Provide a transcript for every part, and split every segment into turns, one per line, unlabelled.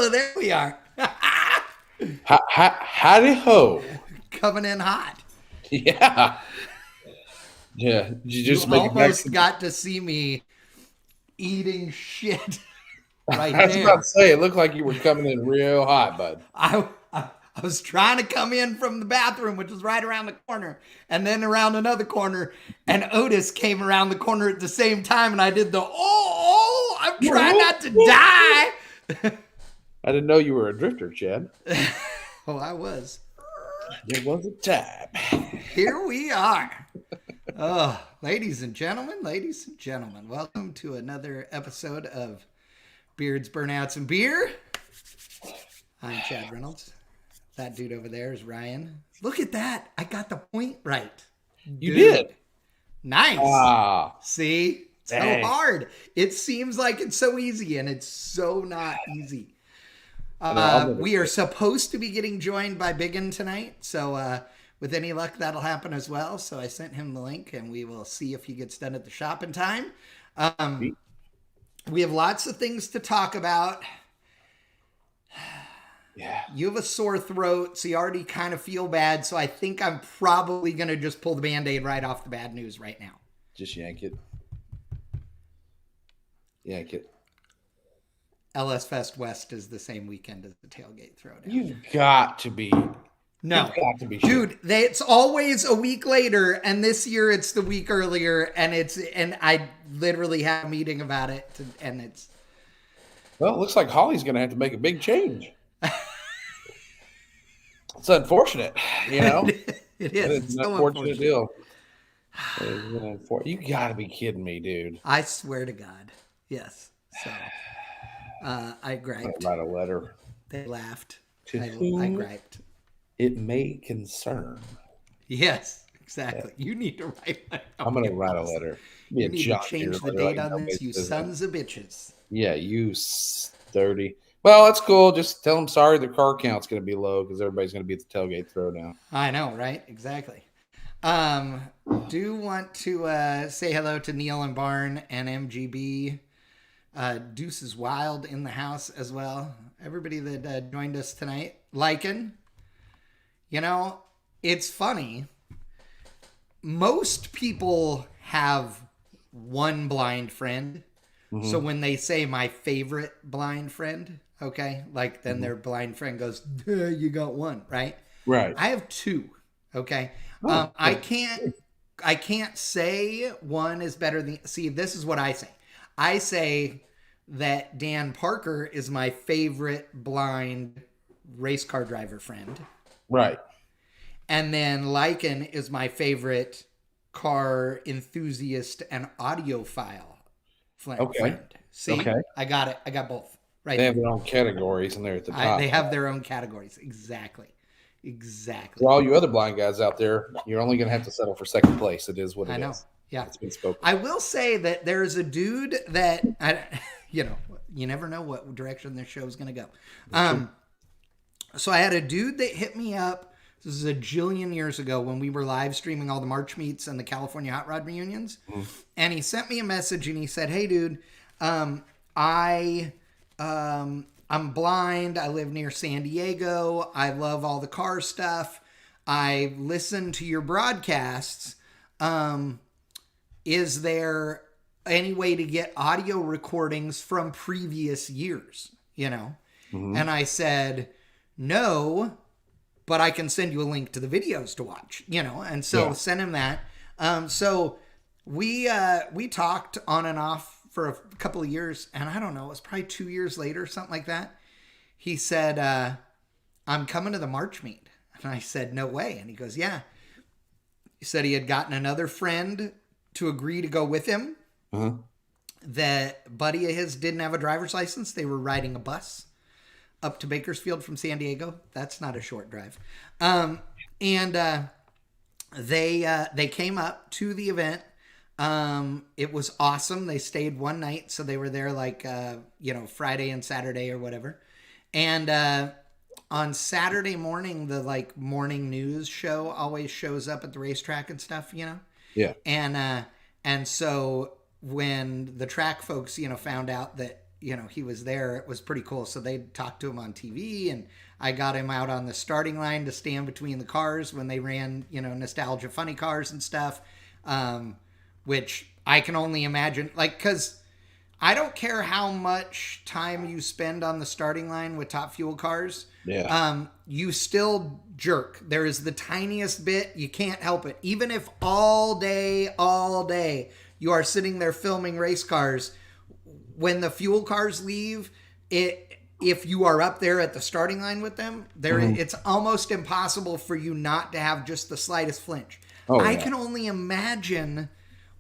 Oh, there we are.
Howdy ho.
Coming in hot.
Yeah. Yeah. Did you
You
just make it back?
almost got to see me eating shit right
I was about to
there.
say, it looked like you were coming in real hot, bud.
I was trying to come in from the bathroom, which was right around the corner, and then around another corner, and Otis came around the corner at the same time, and I did the, I'm trying not to die.
I didn't know you were a drifter, Chad.
Oh, I was.
There was a time.
Here we are. Oh, ladies and gentlemen, welcome to another episode of Beards, Burnouts, and Beer. I'm Chad Reynolds. That dude over there is Ryan. Look at that. I got the point right.
You did.
Nice. See? So
dang.
hard. It seems like it's so easy, and it's so not easy. We are supposed to be getting joined by Bigan tonight, so with any luck, that'll happen as well. So I sent him the link, and we will see if he gets done at the shop in time. We have lots of things to talk about.
Yeah.
You have a sore throat, so you already kind of feel bad. So I think I'm probably going to just pull the Band-Aid right off the bad news right now.
Just yank it. Yank it.
LS Fest West is the same weekend as the Tailgate Throwdown.
You've got to be.
No.
You've got to be.
Dude, it's always a week later, and this year it's the week earlier, and I literally had a meeting about it, and it's...
Well, it looks like Holly's going to have to make a big change. It's unfortunate, you know?
It is.
It's an unfortunate deal. You got to be kidding me, dude.
I swear to God. Yes. So, I griped.
Write a letter.
They laughed.
To
I
whom
griped.
it may concern.
Yes, exactly. Yeah. You need to write.
I'm going to write a letter.
You need to change the date on this, you sons of bitches.
Yeah, you 30. Well, that's cool. Just tell them sorry. Their car count's going to be low because everybody's going to be at the Tailgate Throwdown.
I know, right? Exactly. Do want to say hello to Neil and Barn and MGB. Deuce is Wild in the house as well. Everybody that joined us tonight. Lycan. You know, it's funny. Most people have one blind friend. Mm-hmm. So when they say my favorite blind friend, okay, like then their blind friend goes, you got one, right?
Right.
I have two, okay? I can't say one is better than... See, this is what I say. I say that Dan Parker is my favorite blind race car driver friend.
Right.
And then Lycan is my favorite car enthusiast and audiophile friend. See,
okay.
I got it. I got both. Right.
They have their own categories, and they're at the top.
They have their own categories. Exactly.
For all you other blind guys out there, you're only going to have to settle for second place. It is what it is. I know.
Yeah.
It's been spoken.
I will say that there's a dude that, you never know what direction this show is going to go. So I had a dude that hit me up. This is a jillion years ago when we were live streaming all the March meets and the California Hot Rod reunions. Mm. And he sent me a message and he said, hey, dude, I'm blind. I live near San Diego. I love all the car stuff. I listen to your broadcasts. Is there any way to get audio recordings from previous years? Mm-hmm. And I said, no, but I can send you a link to the videos to watch, and so send him that. So we talked on and off for a couple of years, and I don't know, it was probably 2 years later, something like that. He said, I'm coming to the March meet. And I said, no way. And he goes, yeah. He said he had gotten another friend to agree to go with him. Uh-huh. That buddy of his didn't have a driver's license. They were riding a bus up to Bakersfield from San Diego. That's not a short drive. They came up to the event. It was awesome. They stayed one night, so they were there like Friday and Saturday or whatever. And on Saturday morning, the morning news show always shows up at the racetrack and stuff, Yeah. And so when the track folks, found out that he was there, it was pretty cool. So they talked to him on TV, and I got him out on the starting line to stand between the cars when they ran, nostalgia funny cars and stuff, which I can only imagine, like, because I don't care how much time you spend on the starting line with Top Fuel cars.
Yeah.
You still jerk. There is the tiniest bit. You can't help it. Even if all day, you are sitting there filming race cars, when the fuel cars leave, if you are up there at the starting line with them, it's almost impossible for you not to have just the slightest flinch. I can only imagine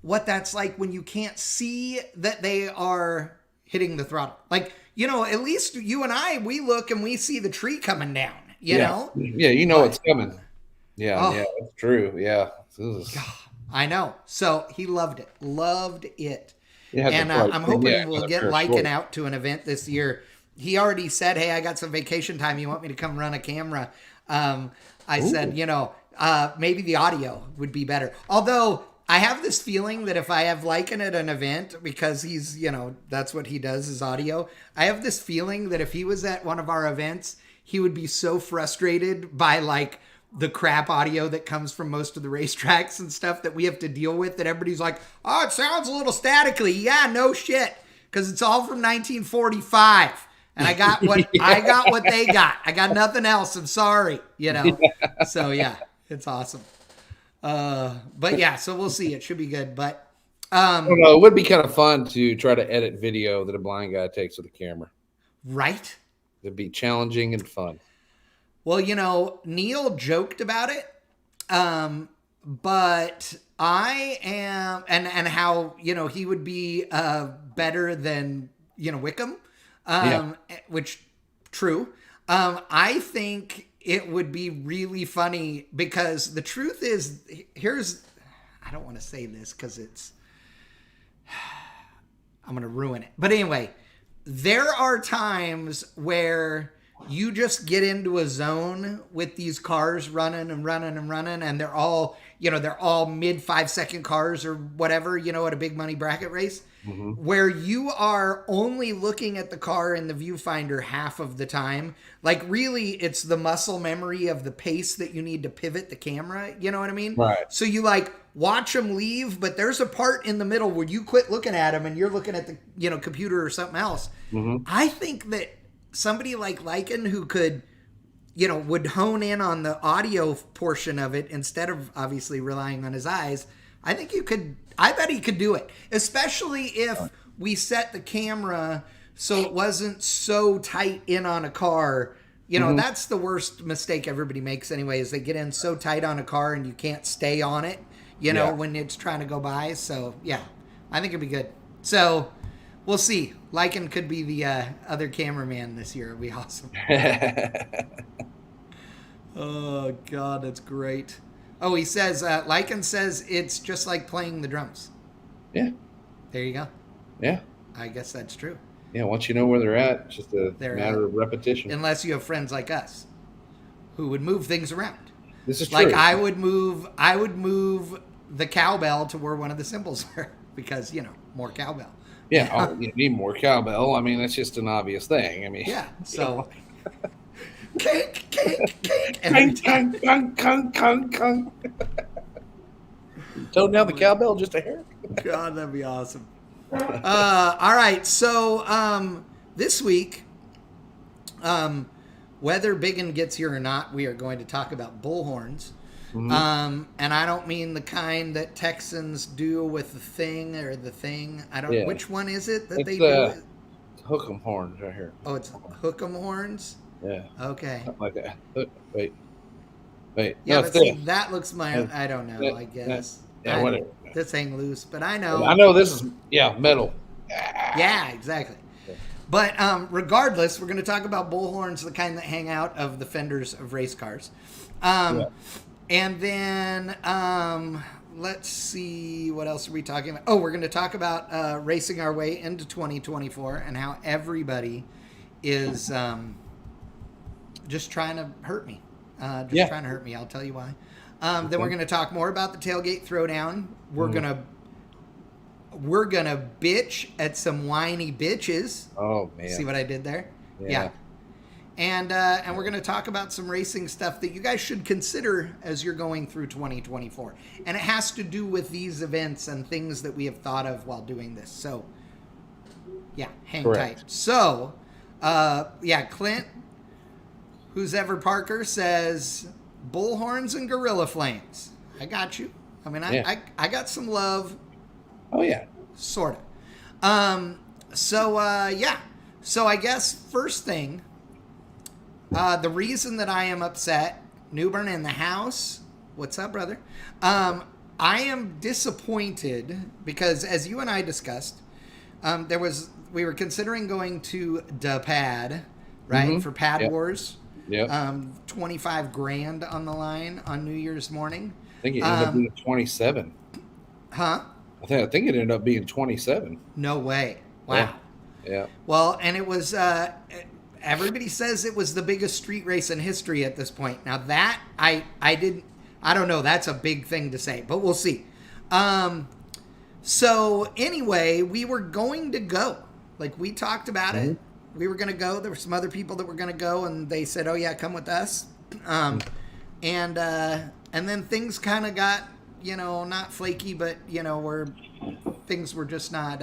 what that's like when you can't see that they are hitting the throttle. Like, at least you and I, we look and we see the tree coming down, you know?
Yeah, it's coming. Yeah, that's true. Yeah.
I know. So he loved it.
Yeah,
and I'm hoping we'll get Lycan out to an event this year. He already said, hey, I got some vacation time. You want me to come run a camera? I said, maybe the audio would be better. Although I have this feeling that if I have Lycan at an event, because he's, that's what he does is audio. I have this feeling that if he was at one of our events, he would be so frustrated by like the crap audio that comes from most of the racetracks and stuff that we have to deal with, that everybody's like, oh, it sounds a little statically. Yeah, no shit. Because it's all from 1945. And I got what they got. I got nothing else. I'm sorry. So yeah, it's awesome. But yeah, so we'll see. It should be good. But
I don't know. It would be kind of fun to try to edit video that a blind guy takes with a camera.
Right?
It'd be challenging and fun.
Well, Neil joked about it, but I am, and how, he would be better than, Wickham, which, true. I think it would be really funny because the truth is, I don't want to say this because I'm going to ruin it. But anyway, there are times where you just get into a zone with these cars running, and they're all mid 5-second cars or whatever, at a big money bracket race, where you are only looking at the car in the viewfinder half of the time. Like, really, it's the muscle memory of the pace that you need to pivot the camera. You know what I mean?
Right.
So you watch them leave, but there's a part in the middle where you quit looking at them and you're looking at the, computer or something else. I think that somebody like Lycan who could, would hone in on the audio portion of it instead of obviously relying on his eyes. I bet he could do it, especially if we set the camera so it wasn't so tight in on a car. That's the worst mistake everybody makes anyway, is they get in so tight on a car and you can't stay on it, when it's trying to go by. So yeah, I think it'd be good. So we'll see. Lycan could be the other cameraman this year. It'd be awesome. Oh, God, that's great. Oh, he says, Lycan says it's just like playing the drums.
Yeah.
There you go.
Yeah.
I guess that's true.
Yeah, once you know where they're at, it's just a matter of repetition.
Unless you have friends like us who would move things around.
This is true.
Like I would move the cowbell to where one of the cymbals were because, more cowbell.
Yeah, you need more cowbell. I mean, that's just an obvious thing. I mean,
yeah. So, cake.
Kung. Tone down the cowbell just a hair.
God, that'd be awesome. All right. So, this week, whether Bigan gets here or not, we are going to talk about bullhorns. And I don't mean the kind that Texans do with the thing.
Yeah.
Which one is it that they do?
Hook 'em horns right here.
Oh, it's hook 'em horns?
Yeah.
Okay.
Something like that. Wait.
Yeah,
no,
but see, that looks I don't know, I guess.
Yeah, whatever.
This ain't loose, but I know.
I know this is, metal.
Yeah, exactly. But regardless, we're going to talk about bullhorns, the kind that hang out of the fenders of race cars. And then let's see, what else are we talking about? Oh, we're going to talk about racing our way into 2024 and how everybody is just trying to hurt me. Trying to hurt me. I'll tell you why. Then we're going to talk more about the Tailgate Throwdown. We're going to we're gonna bitch at some whiny bitches.
Oh man.
See what I did there? Yeah. And we're going to talk about some racing stuff that you guys should consider as you're going through 2024. And it has to do with these events and things that we have thought of while doing this. So, yeah, hang tight. So, Clint, who's ever Parker, says Bullhorns and Gorilla Flames. I got you. I mean, I got some love.
Oh, yeah.
Sort of. So I guess first thing, the reason that I am upset, Newbern in the house. What's up, brother? I am disappointed because, as you and I discussed, we were considering going to the pad, right, for Pad Wars.
Yeah.
25 grand on the line on New Year's morning.
I think it ended up being 27.
Huh?
I think it ended up being 27.
No way. Wow.
Yeah.
Well, and it was. Everybody says it was the biggest street race in history at this point. Now that I don't know. That's a big thing to say, but we'll see. So anyway, we were going to go. Like, we talked about it. We were going to go. There were some other people that were going to go, and they said, "Oh yeah, come with us." And then things kind of got, not flaky, but things were just not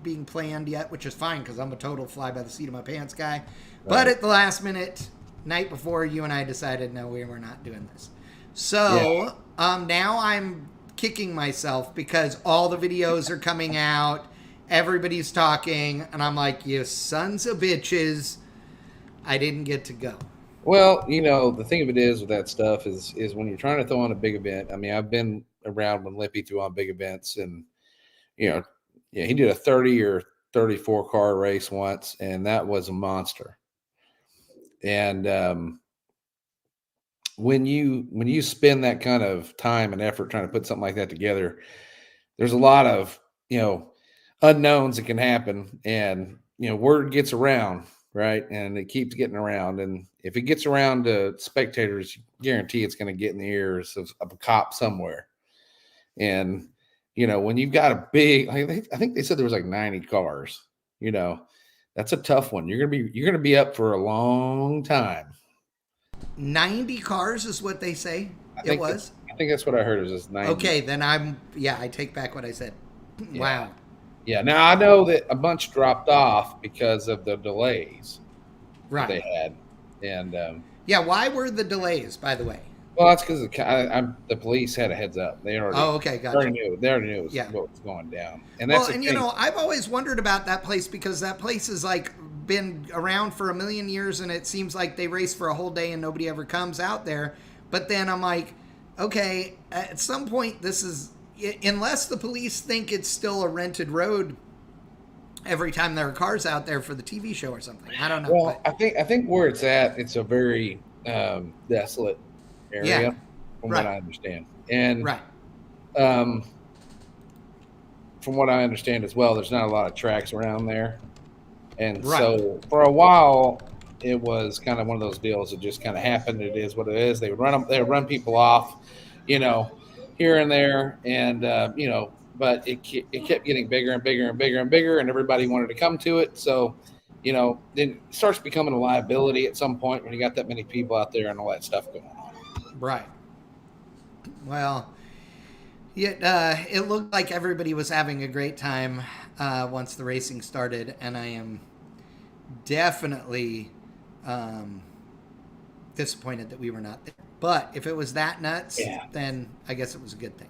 being planned yet, which is fine because I'm a total fly by the seat of my pants guy. Right. But at the last minute, night before, you and I decided, no, we were not doing this. So now I'm kicking myself because all the videos are coming out. Everybody's talking. And I'm like, you sons of bitches. I didn't get to go.
Well, the thing of it is with that stuff is when you're trying to throw on a big event. I mean, I've been around when Lippy threw on big events, and he did a 30 or 34 car race once, and that was a monster. And when you spend that kind of time and effort trying to put something like that together, there's a lot of unknowns that can happen, and word gets around, right? And it keeps getting around, and if it gets around to spectators, guarantee it's going to get in the ears of a cop somewhere. And when you've got a big, I think they said there was like 90 cars, that's a tough one. You're going to be up for a long time.
90 cars is what they say it was?
I think that's what I heard. It was just 90.
Okay, then I take back what I said.
Yeah.
Wow.
Yeah. Now I know that a bunch dropped off because of the delays that they had. And
why were the delays, by the way?
Well, that's because the police had a heads up. They already.
Oh, okay, gotcha.
They already knew what was going down. And that's
I've always wondered about that place because that place has been around for a million years, and it seems like they race for a whole day and nobody ever comes out there. But then I'm like, okay, at some point this is, unless the police think it's still a rented road every time there are cars out there for the TV show or something. I don't know.
Well, I think where it's at, it's a very desolate area, from what I understand. And from what I understand as well, there's not a lot of tracks around there. And so for a while, it was kind of one of those deals that just kind of happened. It is what it is. They would run people off, here and there. And, but it kept getting bigger and bigger and bigger and bigger, and everybody wanted to come to it. So, then it starts becoming a liability at some point when you got that many people out there and all that stuff going on.
Right. Well, it looked like everybody was having a great time once the racing started, and I am definitely disappointed that we were not there. But if it was that nuts, then I guess it was a good thing.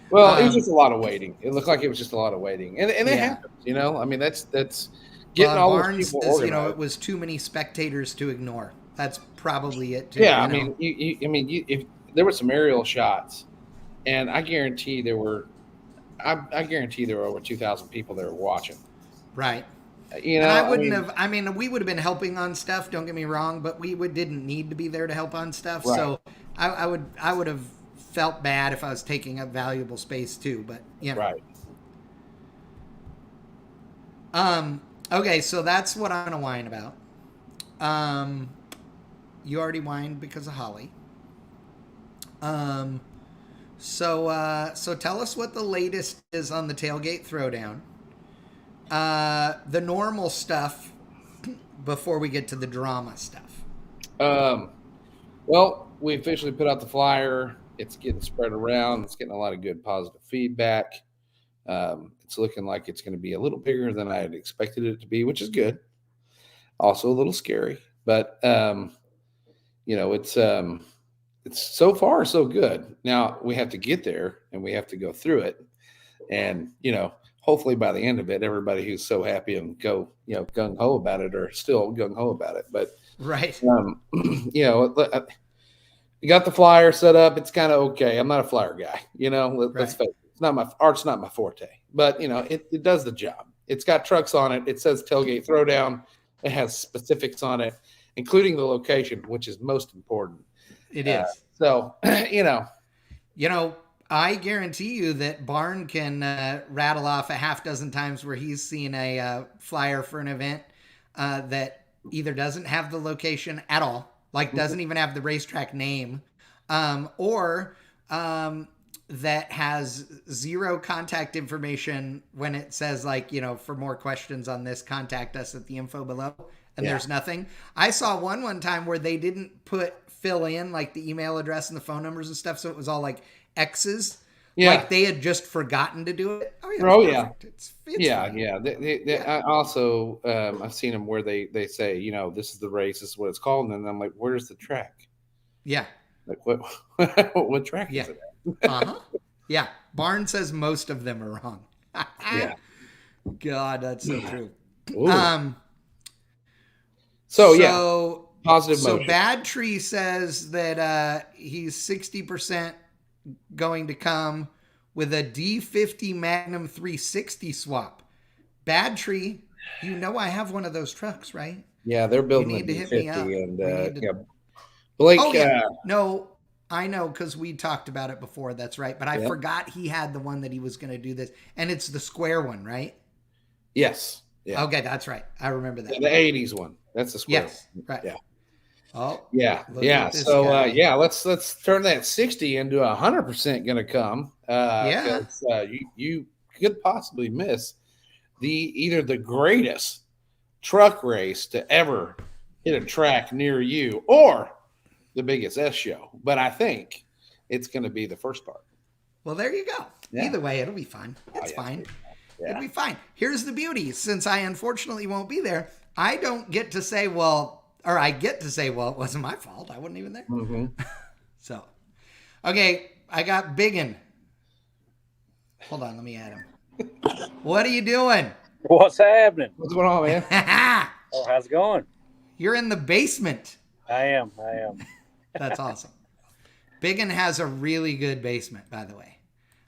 Well, it was just a lot of waiting. It looked like it was just a lot of waiting, and it happens. I mean, that's getting all those people organized.
It was too many spectators to ignore. That's probably it too.
Yeah, I mean, if there were some aerial shots, and I guarantee there were over 2,000 people that were watching.
Right. And I wouldn't have. I mean, we would have been helping on stuff. Don't get me wrong, but we didn't need to be there to help on stuff. Right. So I would have felt bad if I was taking up valuable space too. But
Right.
Okay, so that's what I'm gonna whine about. You already whined because of Holly. So tell us what the latest is on the Tailgate Throwdown. The normal stuff before we get to the drama stuff.
Well, we officially put out the flyer. It's getting spread around. It's getting a lot of good positive feedback. It's looking like it's going to be a little bigger than I had expected it to be, which is good. Also a little scary, but it's so far so good. Now we have to get there and we have to go through it, and hopefully by the end of it, everybody who's so happy and go gung ho about it are still gung ho about it. But
right,
you got the flyer set up. It's kind of okay. I'm not a flyer guy, let's face it. It's not my art's not my forte, but it does the job. It's got trucks on it. It says Tailgate Throwdown. It has specifics on it, including the location, which is most important.
It is.
So,
I guarantee you that Barn can rattle off a half dozen times where he's seen a flyer for an event that either doesn't have the location at all, like doesn't even have the racetrack name, or that has zero contact information when it says for more questions on this, contact us at the info below. And there's nothing. I saw one time where they didn't fill in like the email address and the phone numbers and stuff. So it was all like X's. Yeah. Like they had just forgotten to do it. It's
fine. I also, I've seen them where they say, this is the race, this is what it's called. And then I'm like, where's the track?
Yeah.
Like what track is it at?
Yeah. Barn says most of them are wrong.
Yeah.
God, that's so true.
Ooh. Positive motion.
So Bad Tree says that he's 60% going to come with a D50 Magnum 360 swap. Bad Tree, I have one of those trucks, right?
Yeah, they're building
you need to
D50
hit me up.
and Blake.
Oh yeah, no, I know because we talked about it before. That's right, but I forgot he had the one that he was going to do this, and it's the square one, right?
Yes. Yeah.
Okay, that's right. I remember that.
The 80s one. That's the square.
Yes.
One.
Right.
Yeah.
Oh.
Yeah. So let's turn that 60 into 100% going to come. You could possibly miss either the greatest truck race to ever hit a track near you or the biggest S show. But I think it's going to be the first part.
Well, there you go. Yeah. Either way, it'll be fun. It's fine. Yeah. It'll be fine. Here's the beauty. Since I unfortunately won't be there, I don't get to say, I get to say, it wasn't my fault. I wasn't even there.
Mm-hmm.
So, okay, I got Bigan. Hold on, let me add him. What are you doing?
What's happening?
What's going on, man?
Oh, how's it going?
You're in the basement.
I am.
That's awesome. Bigan has a really good basement, by the way.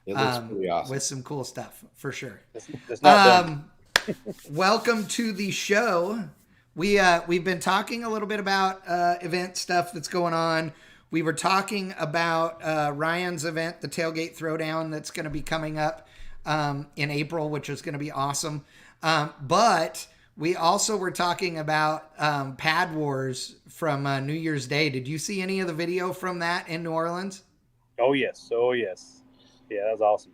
It looks pretty awesome.
With some cool stuff, for sure.
It's not done.
Welcome to the show. We've been talking a little bit about event stuff that's going on. We were talking about Ryan's event, the Tailgate Throwdown, that's going to be coming up in April, which is going to be awesome. But we also were talking about Pad Wars from New Year's Day. Did you see any of the video from that in New Orleans?
Oh, yes. Yeah, that was awesome.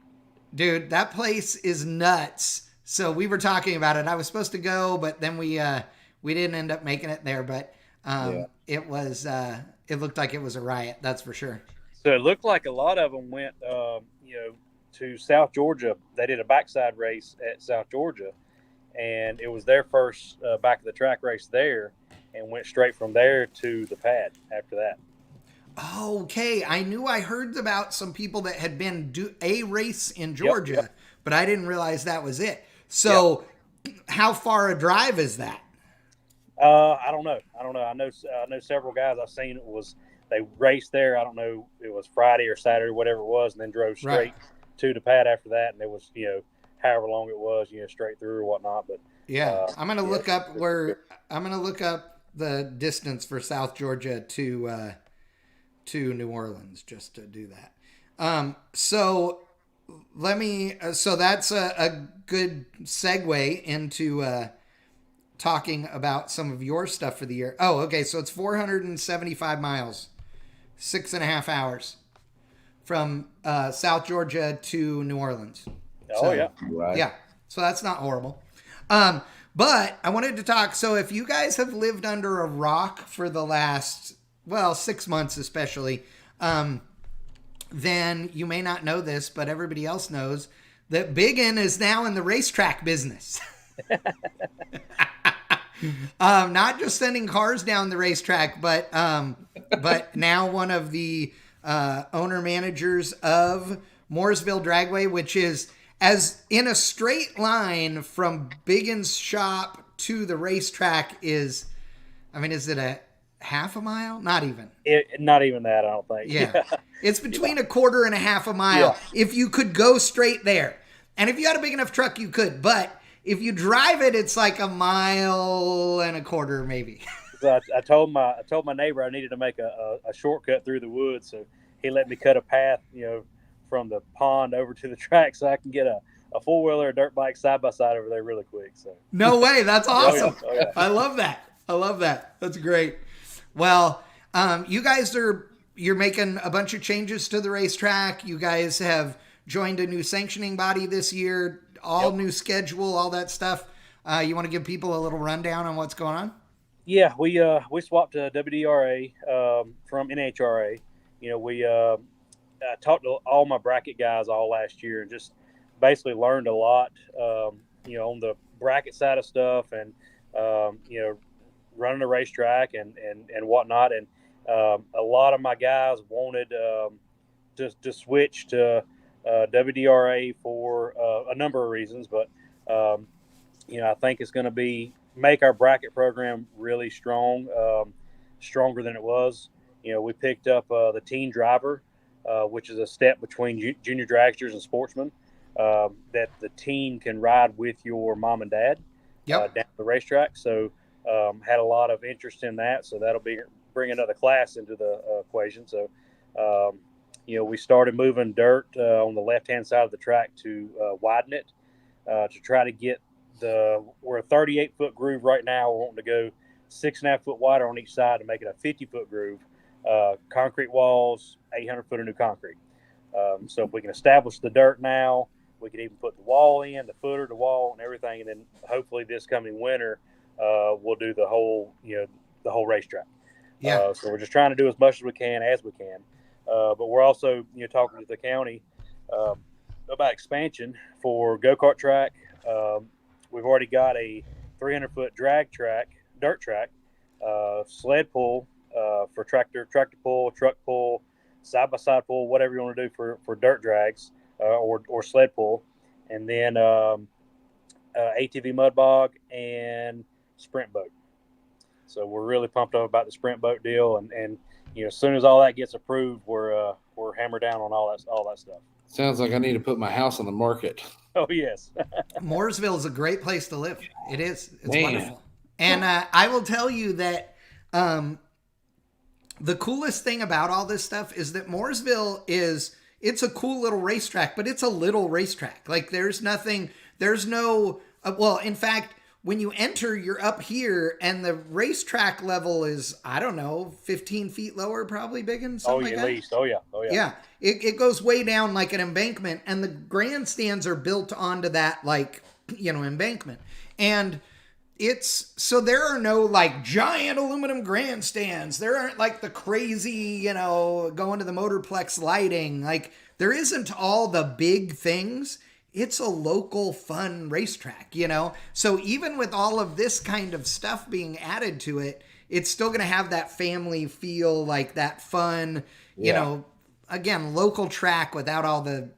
Dude, that place is nuts. So we were talking about it. I was supposed to go, but then we didn't end up making it there. But it was it looked like it was a riot. That's for sure.
So it looked like a lot of them went, to South Georgia. They did a backside race at South Georgia, and it was their first back of the track race there, and went straight from there to the pad after that.
Okay, I knew I heard about some people that had been do a race in Georgia, but I didn't realize that was it. So, how far a drive is that?
I don't know. I know several guys I've seen. They raced there. I don't know. It was Friday or Saturday, whatever it was, and then drove straight to the pad after that. And it was, however long it was, straight through or whatnot. But
I'm gonna look up the distance for South Georgia to New Orleans just to do that. So that's a good segue into talking about some of your stuff for the year. Oh, okay. So it's 475 miles, 6.5 hours. from South Georgia to New Orleans.
Oh, yeah.
Right.
Yeah. So that's not horrible. But I wanted to talk. So if you guys have lived under a rock for the last, 6 months especially, then you may not know this, but everybody else knows that Bigan is now in the racetrack business. Not just sending cars down the racetrack, but now one of the owner managers of Mooresville Dragway, which is as in a straight line from Bigan's shop to the racetrack is it a half a mile? Not even.
Not even that, I don't think.
Yeah. It's between a quarter and a half a mile if you could go straight there. And if you had a big enough truck, you could. But if you drive it, it's like a mile and a quarter, maybe.
So I told my neighbor I needed to make a shortcut through the woods, so he let me cut a path, from the pond over to the track, so I can get a four-wheeler, a dirt bike side by side over there really quick. So
no way, that's awesome.
Oh, yeah.
I love that. That's great. Well, you guys you're making a bunch of changes to the racetrack. You guys have joined a new sanctioning body this year, new schedule, all that stuff. You want to give people a little rundown on what's going on?
Yeah, we swapped to WDRA from NHRA. I talked to all my bracket guys all last year and just basically learned a lot, on the bracket side of stuff and, running a racetrack and whatnot. And a lot of my guys wanted to switch to WDRA for a number of reasons, but I think it's going to make our bracket program really strong, stronger than it was. We picked up the teen driver, which is a step between junior dragsters and sportsmen, that the teen can ride with your mom and dad down the racetrack. So had a lot of interest in that. So that'll bring another class into the equation. So, we started moving dirt on the left-hand side of the track to widen it to try to get we're a 38-foot groove right now. We're wanting to go 6.5 foot wider on each side to make it a 50-foot groove. Concrete walls, 800 foot of new concrete. So if we can establish the dirt now, we can even put the wall in, the footer, the wall, and everything. And then hopefully this coming winter, we'll do the whole racetrack.
Yeah.
So we're just trying to do as much as we can. But we're also, talking to the county about expansion for go-kart track. We've already got a 300-foot dirt track, sled pull for tractor pull, truck pull, side-by-side pull, whatever you want to do for dirt drags or sled pull. And then ATV mud bog and sprint boat. So we're really pumped up about the sprint boat deal. And as soon as all that gets approved, we're hammered down on all that stuff.
Sounds like I need to put my house on the market.
Oh, yes.
Mooresville is a great place to live. It is. It's
Man.
wonderful. And I will tell you that the coolest thing about all this stuff is that Mooresville it's a cool little racetrack, but it's a little racetrack. Like in fact, when you enter, you're up here and the racetrack level is, 15 feet lower, probably, Bigan?
At least. Oh, yeah.
Yeah. It goes way down like an embankment, and the grandstands are built onto that, embankment. And so there are no giant aluminum grandstands. There aren't the crazy, going to the Motorplex lighting. There isn't all the big things. It's a local fun racetrack, So even with all of this kind of stuff being added to it, it's still going to have that family feel, that fun, again, local track without all the,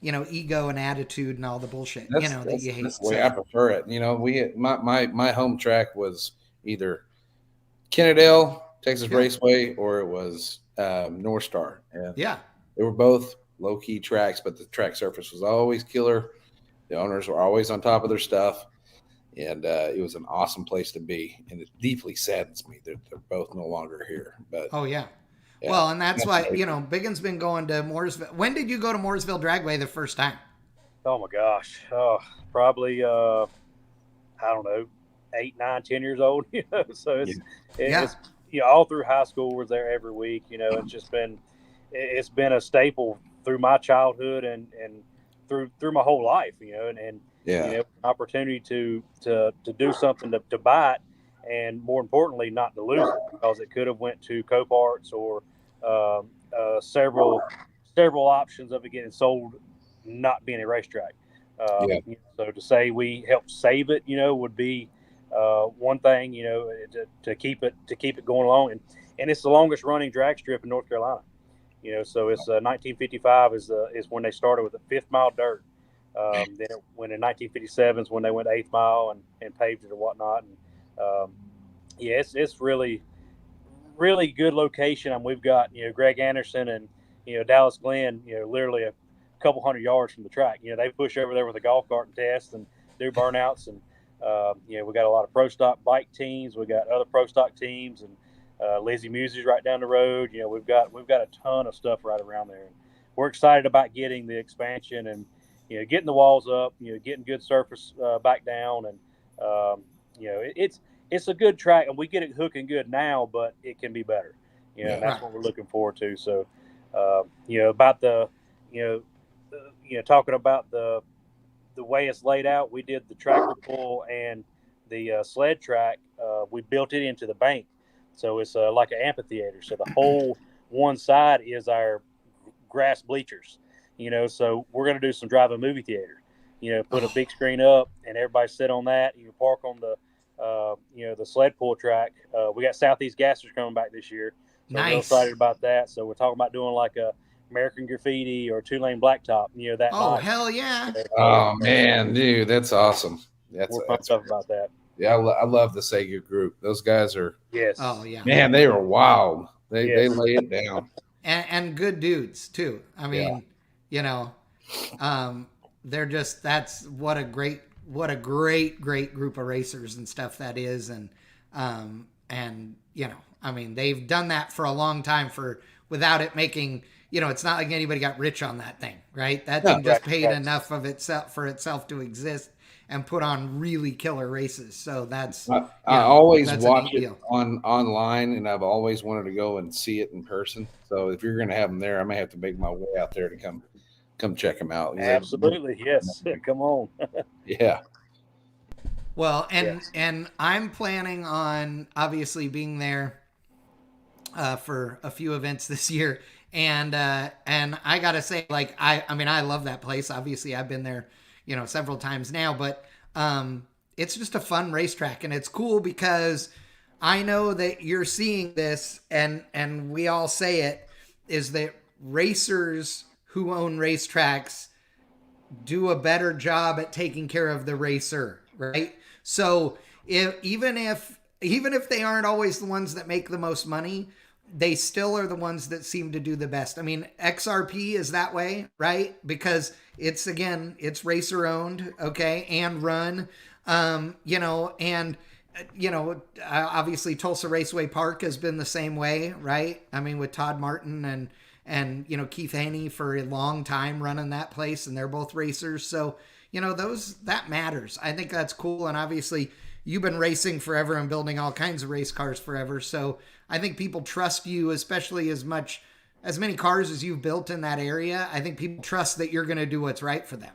ego and attitude and all the bullshit, that you hate.
That's the way I prefer it. My home track was either Kennedale, Texas Raceway, or it was North Star. And they were both low-key tracks, but the track surface was always killer. The owners were always on top of their stuff, and it was an awesome place to be. And it deeply saddens me that they're both no longer here. But
well, and that's why Bigan's been going to Mooresville. When did you go to Mooresville Dragway the first time?
Oh my gosh, probably 8, 9, 10 years old. So it's all through high school. Was there every week. It's just been. It's been a staple through my childhood and through my whole life, and
Yeah.
an opportunity to do something to buy it, and more importantly, not to lose it, because it could have went to Coparts or several options of it getting sold, not being a racetrack.
Yeah.
So to say we helped save it, would be one thing, to keep it going along, and it's the longest running drag strip in North Carolina. So it's 1955 is when they started with the 5th mile dirt. Then it went in 1957 is when they went 8th mile and paved it or whatnot. And it's really, really good location. And we've got, Greg Anderson and, Dallas Glenn, literally a couple hundred yards from the track. They push over there with a golf cart and test and do burnouts. And, we got a lot of pro stock bike teams. We got other pro stock teams, and Lizzie Musie's right down the road. We've got a ton of stuff right around there. We're excited about getting the expansion and, getting the walls up, getting good surface back down. And, it's a good track, and we get it hooking good now, but it can be better. And that's what we're looking forward to. So, about the, talking about the way it's laid out, we did the tractor pull and the sled track. We built it into the bank. So it's like an amphitheater. So the whole one side is our grass bleachers, so we're going to do some drive-in movie theater, put a big screen up and everybody sit on that. You park on the, the sled pull track. We got Southeast Gassers coming back this year. So
nice.
We're real excited about that. So we're talking about doing like a American Graffiti or 2-lane blacktop, that.
Oh,
night.
hell yeah.
Oh man, dude, that's awesome. That's
stuff about that.
Yeah, I love the Sega group. Those guys are,
yes.
Oh yeah,
man, they are wild. They lay it down.
And good dudes too. I mean, they're just, that's what a great group of racers and stuff that is. And I mean, they've done that for a long time without it making, it's not like anybody got rich on that thing, right? That thing just paid enough of itself for itself to exist and put on really killer races. So that's,
I always watch it online, and I've always wanted to go and see it in person. So if you're going to have them there, I may have to make my way out there to come check them out.
Absolutely. Yes. Come on.
Yeah. Well, and I'm planning on obviously being there for a few events this year. And I got to say, like, I mean, I love that place. Obviously I've been there, several times now, but it's just a fun racetrack, and it's cool because I know that you're seeing this, and we all say it, is that racers who own racetracks do a better job at taking care of the racer, right? So even if they aren't always the ones that make the most money, they still are the ones that seem to do the best. I mean, XRP is that way, right? Because it's racer owned, okay, and run, obviously Tulsa Raceway Park has been the same way, right? I mean, with Todd Martin and Keith Haney for a long time running that place, and they're both racers. So, that matters. I think that's cool. And obviously you've been racing forever and building all kinds of race cars forever. So I think people trust you, especially as many cars as you've built in that area. I think people trust that you're going to do what's right for them,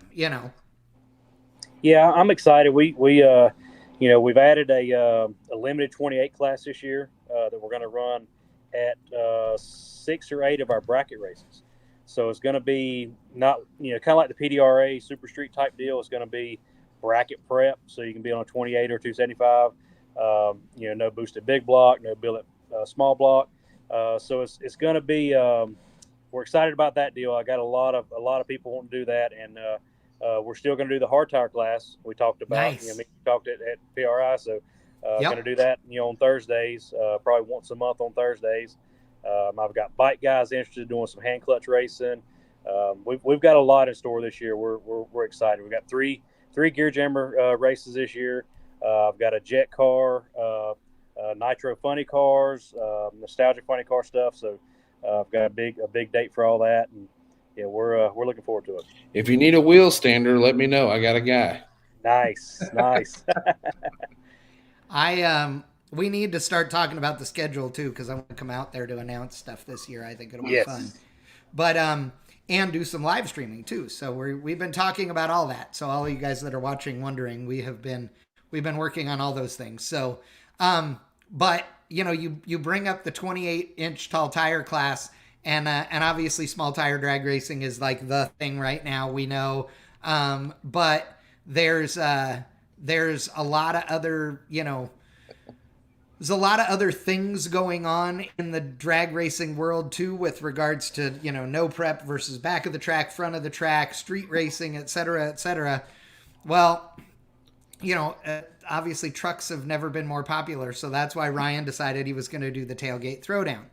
Yeah,
I'm excited. We've added a limited 28 class this year that we're going to run at 6 or 8 of our bracket races. So it's going to be not, kind of like the PDRA Super Street type deal. It's going to be bracket prep, so you can be on a 28 or 275. No boosted big block, no billet small block. So it's going to be. We're excited about that deal. I got a lot of people wanting to do that, and we're still going to do the hard tire class. We talked about.
Nice.
We talked at PRI, so going to do that. On Thursdays, probably once a month on Thursdays. I've got bike guys interested in doing some hand clutch racing. We've got a lot in store this year. We're excited. We've got three gear jammer races this year. I've got a jet car, nitro funny cars, nostalgia funny car stuff. So I've got a big date for all that, and we're looking forward to it.
If you need a wheel stander, let me know. I got a guy.
Nice.
We need to start talking about the schedule too, because I want to come out there to announce stuff this year. I think it'll be fun. But and do some live streaming too. So we've been talking about all that. So all of you guys that are watching, wondering, we've been working on all those things. So, but you know, you bring up the 28-inch tall tire class, and obviously small tire drag racing is like the thing right now. We know, but there's a lot of other, you know. There's a lot of other things going on in the drag racing world too, with regards to, you know, no prep versus back of the track, front of the track, street racing, et cetera, et cetera. Well, you know, obviously trucks have never been more popular. So that's why Ryan decided he was going to do the Tailgate Throwdown.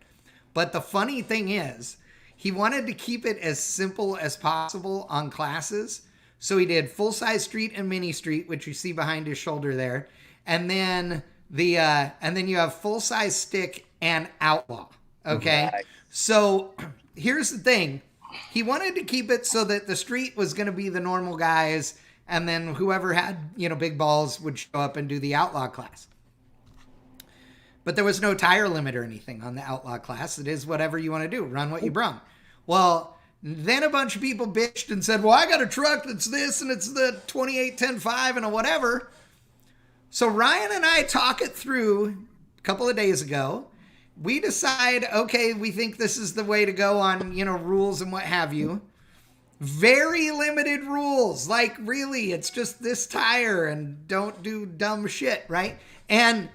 But the funny thing is, he wanted to keep it as simple as possible on classes. So he did full size street and mini street, which you see behind his shoulder there. And then and then you have full size stick and outlaw. Okay. Right. So here's the thing. He wanted to keep it so that the street was going to be the normal guys. And then whoever had, you know, big balls would show up and do the outlaw class. But there was no tire limit or anything on the outlaw class. It is whatever you want to do. Run what you brung. Well, then a bunch of people bitched and said, well, I got a truck that's this and it's the 28-10-5 and a whatever. So Ryan and I talk it through a couple of days ago. We decide, okay, we think this is the way to go on, you know, rules and what have you. Very limited rules. Like, really, it's just this tire and don't do dumb shit, right? And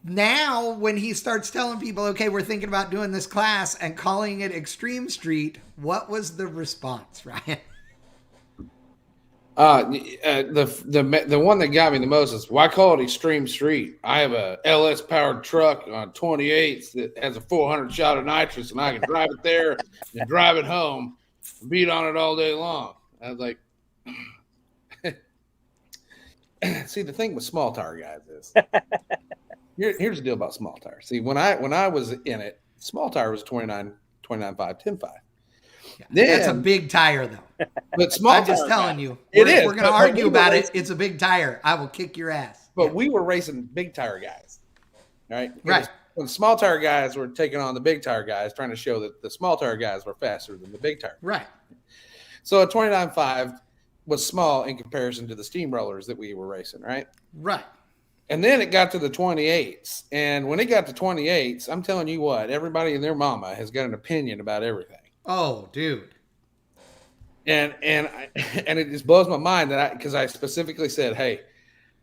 now when he starts telling people, okay, we're thinking about doing this class and calling it Extreme Street, what was the response, Ryan?
The one that got me the most is, why call it Extreme Street? I have a LS powered truck on 28s that has a 400 shot of nitrous, and I can drive it there and drive it home and beat on it all day long. I was like, see, the thing with small tire guys is, here's the deal about small tire. See, when I was in it, small tire was 29.5, 10.5.
Yeah, that's a big tire, though.
But small
I'm just telling you.
It is.
We're going to argue about it. It's a big tire. I will kick your ass.
But we were racing big tire guys, right?
Right.
When small tire guys were taking on the big tire guys, trying to show that the small tire guys were faster than the big tire.
Right.
So a 29.5 was small in comparison to the steamrollers that we were racing, right?
Right.
And then it got to the 28s. And when it got to 28s, I'm telling you what, everybody and their mama has got an opinion about everything.
Oh, dude.
And it just blows my mind that because I specifically said, hey,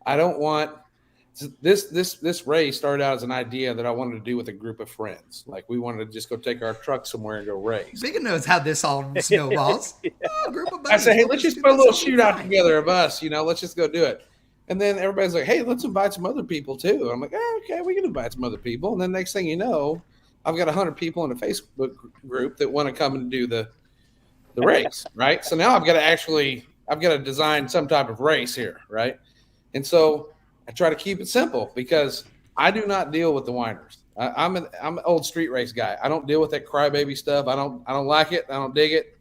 I don't want this race started out as an idea that I wanted to do with a group of friends. Like, we wanted to just go take our truck somewhere and go race.
Bigan knows how this all snowballs. Oh, group of buddies.
I said, hey, let's just put a little shootout together of us, you know, let's just go do it. And then everybody's like, hey, let's invite some other people too. I'm like, okay, we can invite some other people. And then next thing you know, I've got 100 people in a Facebook group that want to come and do the race, right? So now I've got to design some type of race here, right? And so I try to keep it simple because I do not deal with the whiners. I'm an old street race guy. I don't deal with that crybaby stuff. I don't like it. I don't dig it.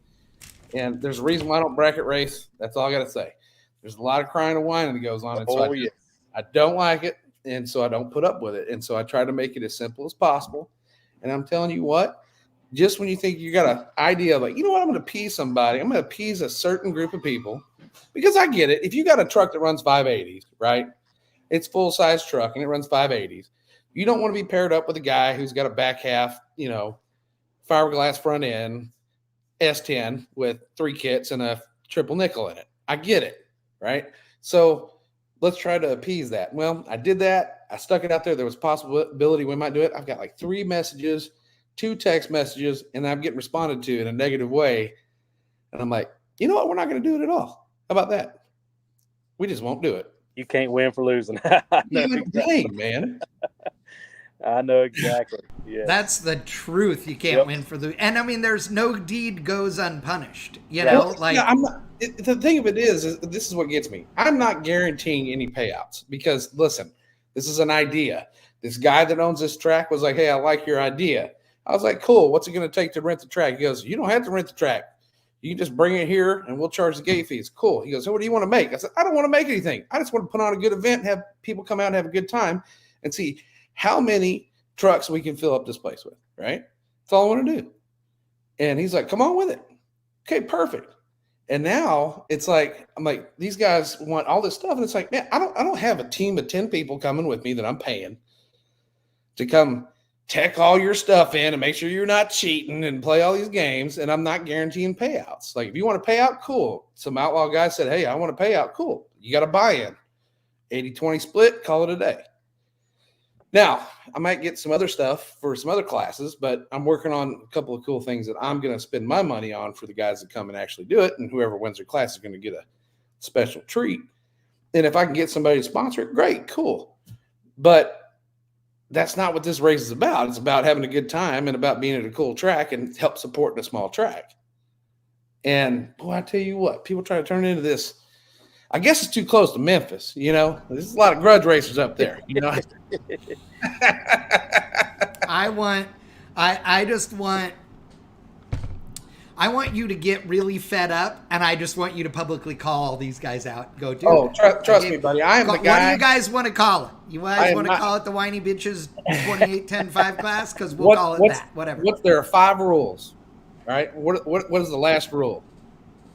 And there's a reason why I don't bracket race. That's all I got to say. There's a lot of crying and whining that goes on. And so I don't like it. And so I don't put up with it. And so I try to make it as simple as possible. And I'm telling you what, just when you think you got an idea like, you know what, I'm going to appease somebody. I'm going to appease a certain group of people, because I get it. If you got a truck that runs 580s, right? It's full-size truck and it runs 580s. You don't want to be paired up with a guy who's got a back half, you know, fiberglass front end, S10 with 3 kits and a triple nickel in it. I get it, right? So let's try to appease that. Well, I did that. I stuck it out there. There was a possibility we might do it. I've got like 3 messages, 2 text messages, and I'm getting responded to in a negative way. And I'm like, you know what? We're not going to do it at all. How about that? We just won't do it.
You can't win for losing.
Dang, man.
I know exactly. Yeah,
that's the truth. You can't win for the. And I mean, there's no deed goes unpunished. You know,
well, like I'm not. The thing of it is this is what gets me. I'm not guaranteeing any payouts because listen, this is an idea. This guy that owns this track was like, "Hey, I like your idea." I was like, "Cool. What's it going to take to rent the track?" He goes, "You don't have to rent the track. You can just bring it here and we'll charge the gate fees." Cool. He goes, "So what do you want to make?" I said, "I don't want to make anything. I just want to put on a good event and have people come out and have a good time and see how many trucks we can fill up this place with, right? That's all I want to do." And he's like, "Come on with it." Okay, perfect. And now it's like, I'm like, these guys want all this stuff. And it's like, man, I don't have a team of 10 people coming with me that I'm paying to come check all your stuff in and make sure you're not cheating and play all these games. And I'm not guaranteeing payouts. Like, if you want to pay out, cool. Some outlaw guy said, hey, I want to pay out. Cool. You got to buy in. 80-20 split, call it a day. Now, I might get some other stuff for some other classes, but I'm working on a couple of cool things that I'm going to spend my money on for the guys that come and actually do it. And whoever wins their class is going to get a special treat. And if I can get somebody to sponsor it, great, cool. But that's not what this race is about. It's about having a good time and about being at a cool track and help supporting a small track. And boy, I tell you what, people try to turn it into this. I guess it's too close to Memphis, you know. There's a lot of grudge racers up there, you know.
I want you to get really fed up, and I just want you to publicly call all these guys out. Go do.
Oh, trust me, buddy. I am the guy.
What do you guys want to call it? You guys want to call it the Whiny Bitches 28-10-5 class? Because we'll call it that. Whatever.
There are 5 rules, right? What is the last rule?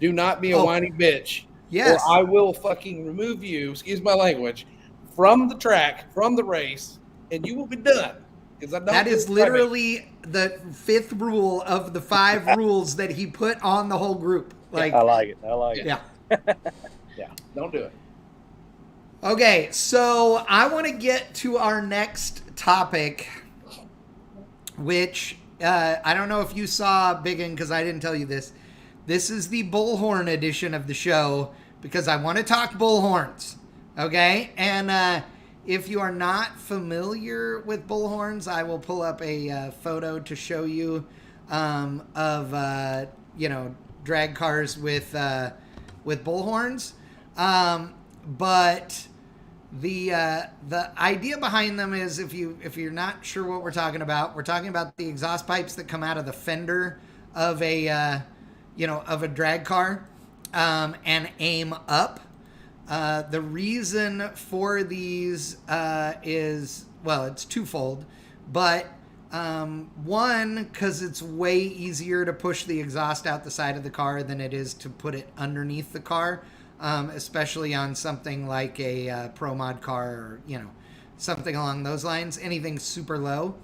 Do not be a whiny bitch.
Yes.
Or I will fucking remove you, excuse my language, from the track, from the race, and you will be done.
That is literally the 5th rule of the 5 rules that he put on the whole group. Like,
I like it.
Yeah.
Yeah. Don't do it.
Okay, so I want to get to our next topic, which I don't know if you saw, Bigan, because I didn't tell you this. This is the Bullhorn edition of the show because I want to talk Bullhorns, okay? And if you are not familiar with Bullhorns, I will pull up a photo to show you of drag cars with Bullhorns. But the idea behind them is if you're not sure what we're talking about the exhaust pipes that come out of the fender of a drag car and aim up. The reason for these is, well, it's twofold, but one, because it's way easier to push the exhaust out the side of the car than it is to put it underneath the car, especially on something like a Pro Mod car or, something along those lines, anything super low.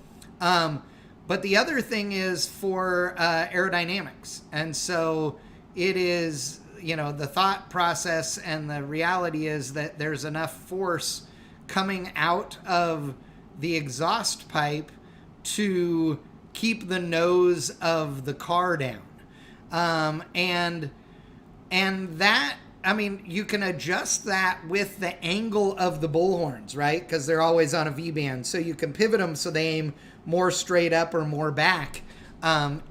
But the other thing is for aerodynamics. And so it is, the thought process and the reality is that there's enough force coming out of the exhaust pipe to keep the nose of the car down. And that, you can adjust that with the angle of the Bullhorns, right? Because they're always on a V-band. So you can pivot them so they aim more straight up or more back,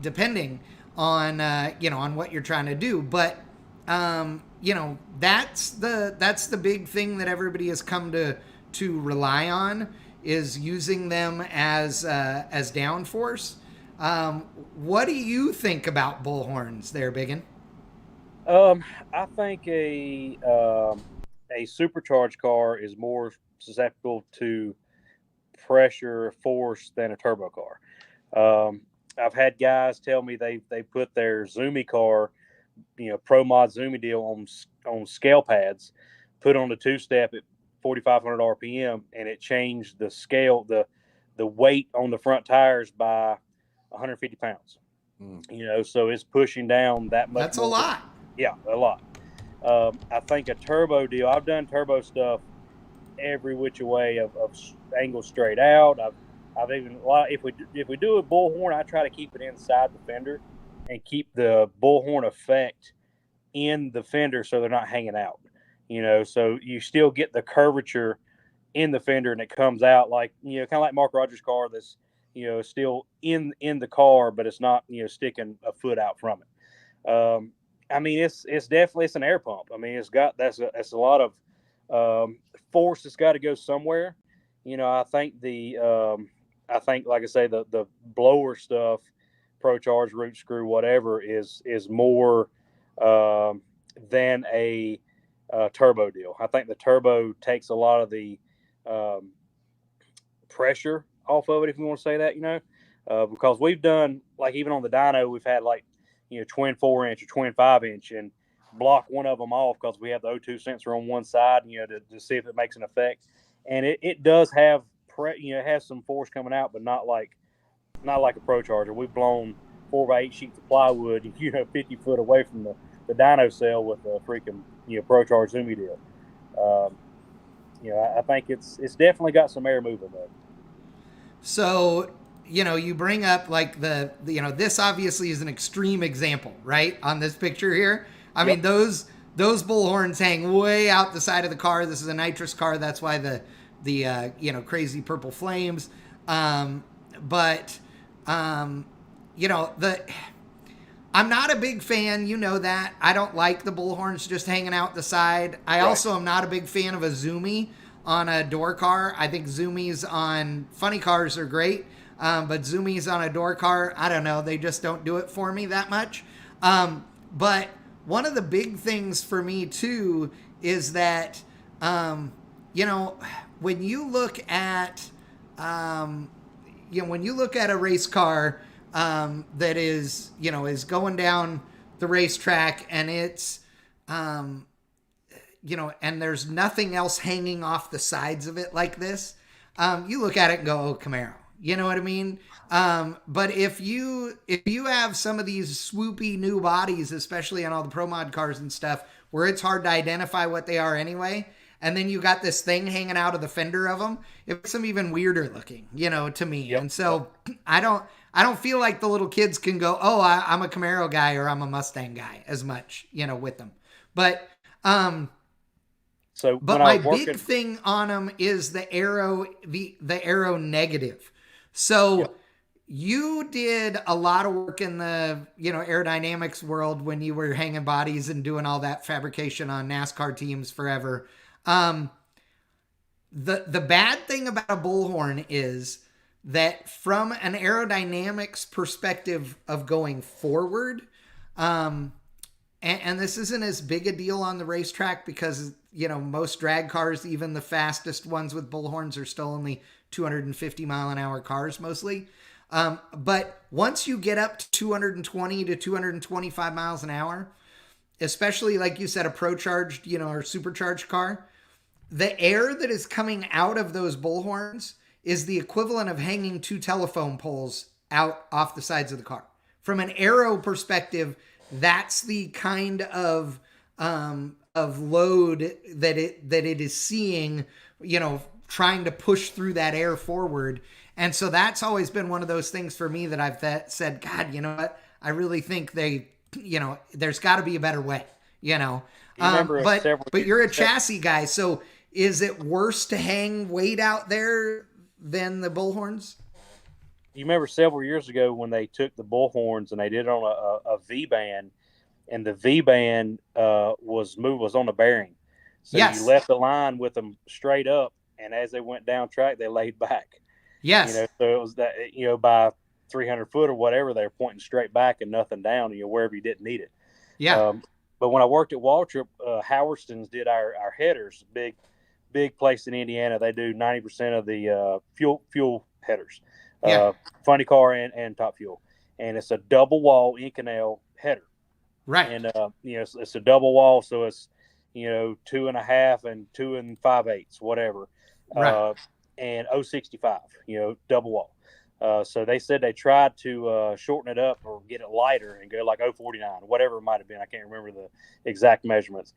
depending on, on what you're trying to do. But, that's the big thing that everybody has come to rely on, is using them as downforce. What do you think about Bullhorns there, Bigan?
I think a supercharged car is more susceptible to pressure force than a turbo car. I've had guys tell me they put their Zoomy car, Pro Mod Zoomy deal on scale pads, put on the 2-step at 4,500 RPM, and it changed the scale, the weight on the front tires by 150 pounds. So it's pushing down that much.
That's
more.
A lot.
Yeah, a lot. I think a turbo deal, I've done turbo stuff every which way of angle straight out. I've even, if we do a Bullhorn, I try to keep it inside the fender and keep the Bullhorn effect in the fender so they're not hanging out. So you still get the curvature in the fender and it comes out like, kind of like Mark Rogers' car that's, still in the car, but it's not, sticking a foot out from it. It's definitely, it's an air pump. That's a lot of force that's got to go somewhere. I think like I say, the blower stuff, Pro Charge, root screw, whatever, is more than a turbo deal. I think the turbo takes a lot of the pressure off of it, if you want to say that, because we've done, like, even on the dyno, we've had twin 4-inch or twin 5-inch and block one of them off because we have the O2 sensor on one side, to see if it makes an effect. And it does have, it has some force coming out, but not like a Pro Charger. We've blown 4x8 sheets of plywood, 50 foot away from the dyno cell with a freaking, Pro Charge Zoomy deal. I think it's definitely got some air moving though.
So, you bring up like this obviously is an extreme example, right? On this picture here. I mean, those bullhorns hang way out the side of the car. This is a nitrous car. That's why the crazy purple flames. I'm not a big fan, that. I don't like the bullhorns just hanging out the side. I also am not a big fan of a Zoomy on a door car. I think Zoomies on funny cars are great, but Zoomies on a door car, I don't know. They just don't do it for me that much. But one of the big things for me too is that, when you look at, when you look at a race car that is going down the racetrack and it's, and there's nothing else hanging off the sides of it like this, you look at it and go, oh, Camaro. You know what I mean? But if you have some of these swoopy new bodies, especially on all the Pro Mod cars and stuff, where it's hard to identify what they are anyway, and then you got this thing hanging out of the fender of them, it makes them even weirder looking, to me. Yep. And so I don't feel like the little kids can go, oh, I'm a Camaro guy or I'm a Mustang guy as much, with them. But my big thing on them is the aero negative. So you did a lot of work in the, aerodynamics world when you were hanging bodies and doing all that fabrication on NASCAR teams forever. The bad thing about a bullhorn is that from an aerodynamics perspective of going forward, and this isn't as big a deal on the racetrack because, most drag cars, even the fastest ones with bullhorns, are still only 250 mile an hour cars mostly. But once you get up to 220 to 225 miles an hour, especially like you said, a Pro Charged, or supercharged car, the air that is coming out of those bullhorns is the equivalent of hanging two telephone poles out off the sides of the car. From an aero perspective, that's the kind of load that it is seeing, trying to push through that air forward. And so that's always been one of those things for me that I've said, God, you know what? I really think there's got to be a better way, but you're a chassis guy. So is it worse to hang weight out there than the bullhorns?
You remember several years ago when they took the bullhorns and they did it on a V-band, and the V-band was on the bearing. So you left the line with them straight up, and as they went down track, they laid back.
Yes.
So it was that, by 300 foot or whatever, they're pointing straight back and nothing down, wherever you didn't need it.
Yeah.
But when I worked at Waltrip, Howerston's did our headers, big place in Indiana. They do 90% of the fuel headers, funny car and top fuel. And it's a double wall Inconel header.
Right.
And, it's a double wall. So it's, 2.5 and 2 5/8, whatever.
Right.
And 065, double wall. So they said they tried to shorten it up or get it lighter and go like 049, whatever it might have been. I can't remember the exact measurements.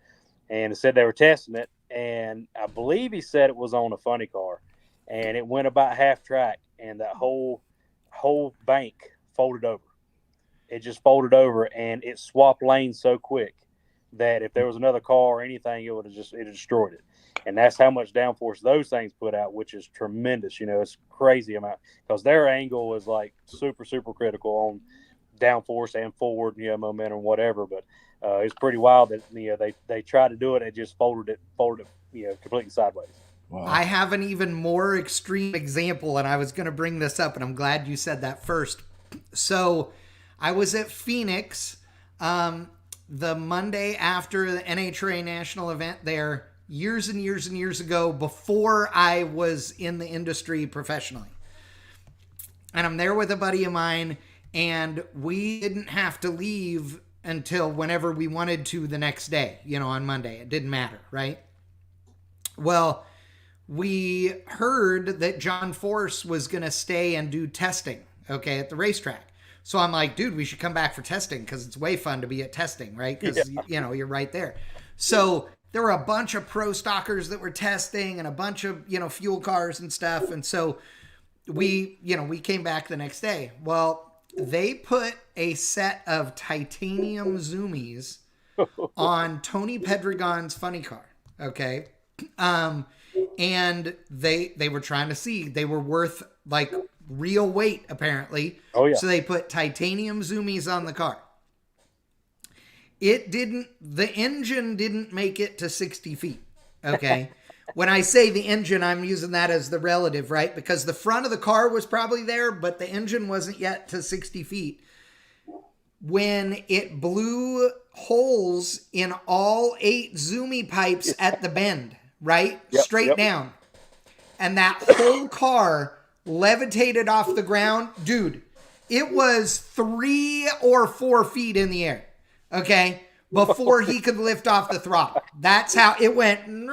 And it said they were testing it. And I believe he said it was on a funny car. And it went about half track. And that whole bank folded over. It just folded over. And it swapped lanes so quick that if there was another car or anything, it destroyed it. And that's how much downforce those things put out, which is tremendous. It's crazy amount because their angle is like super, super critical on downforce and forward, momentum, whatever. But it's pretty wild that they tried to do it and just folded it, completely sideways.
Wow. I have an even more extreme example, and I was going to bring this up, and I'm glad you said that first. So I was at Phoenix the Monday after the NHRA national event there, years and years and years ago, before I was in the industry professionally. And I'm there with a buddy of mine, and we didn't have to leave until whenever we wanted to the next day, on Monday. It didn't matter, right? Well, we heard that John Force was going to stay and do testing, okay, at the racetrack. So I'm like, dude, we should come back for testing because it's way fun to be at testing, right? Because, you're right there. So there were a bunch of pro stockers that were testing and a bunch of, fuel cars and stuff. And so we came back the next day. Well, they put a set of titanium zoomies on Tony Pedregon's funny car, okay? And they were trying to see. They were worth, like, real weight, apparently.
Oh, yeah.
So they put titanium zoomies on the car. The engine didn't make it to 60 feet, okay? When I say the engine, I'm using that as the relative, right? Because the front of the car was probably there, but the engine wasn't yet to 60 feet. When it blew holes in all 8 zoomy pipes at the bend, right? Straight down. And that whole car levitated off the ground. Dude, it was 3 or 4 feet in the air, okay? Before he could lift off the throttle. That's how it went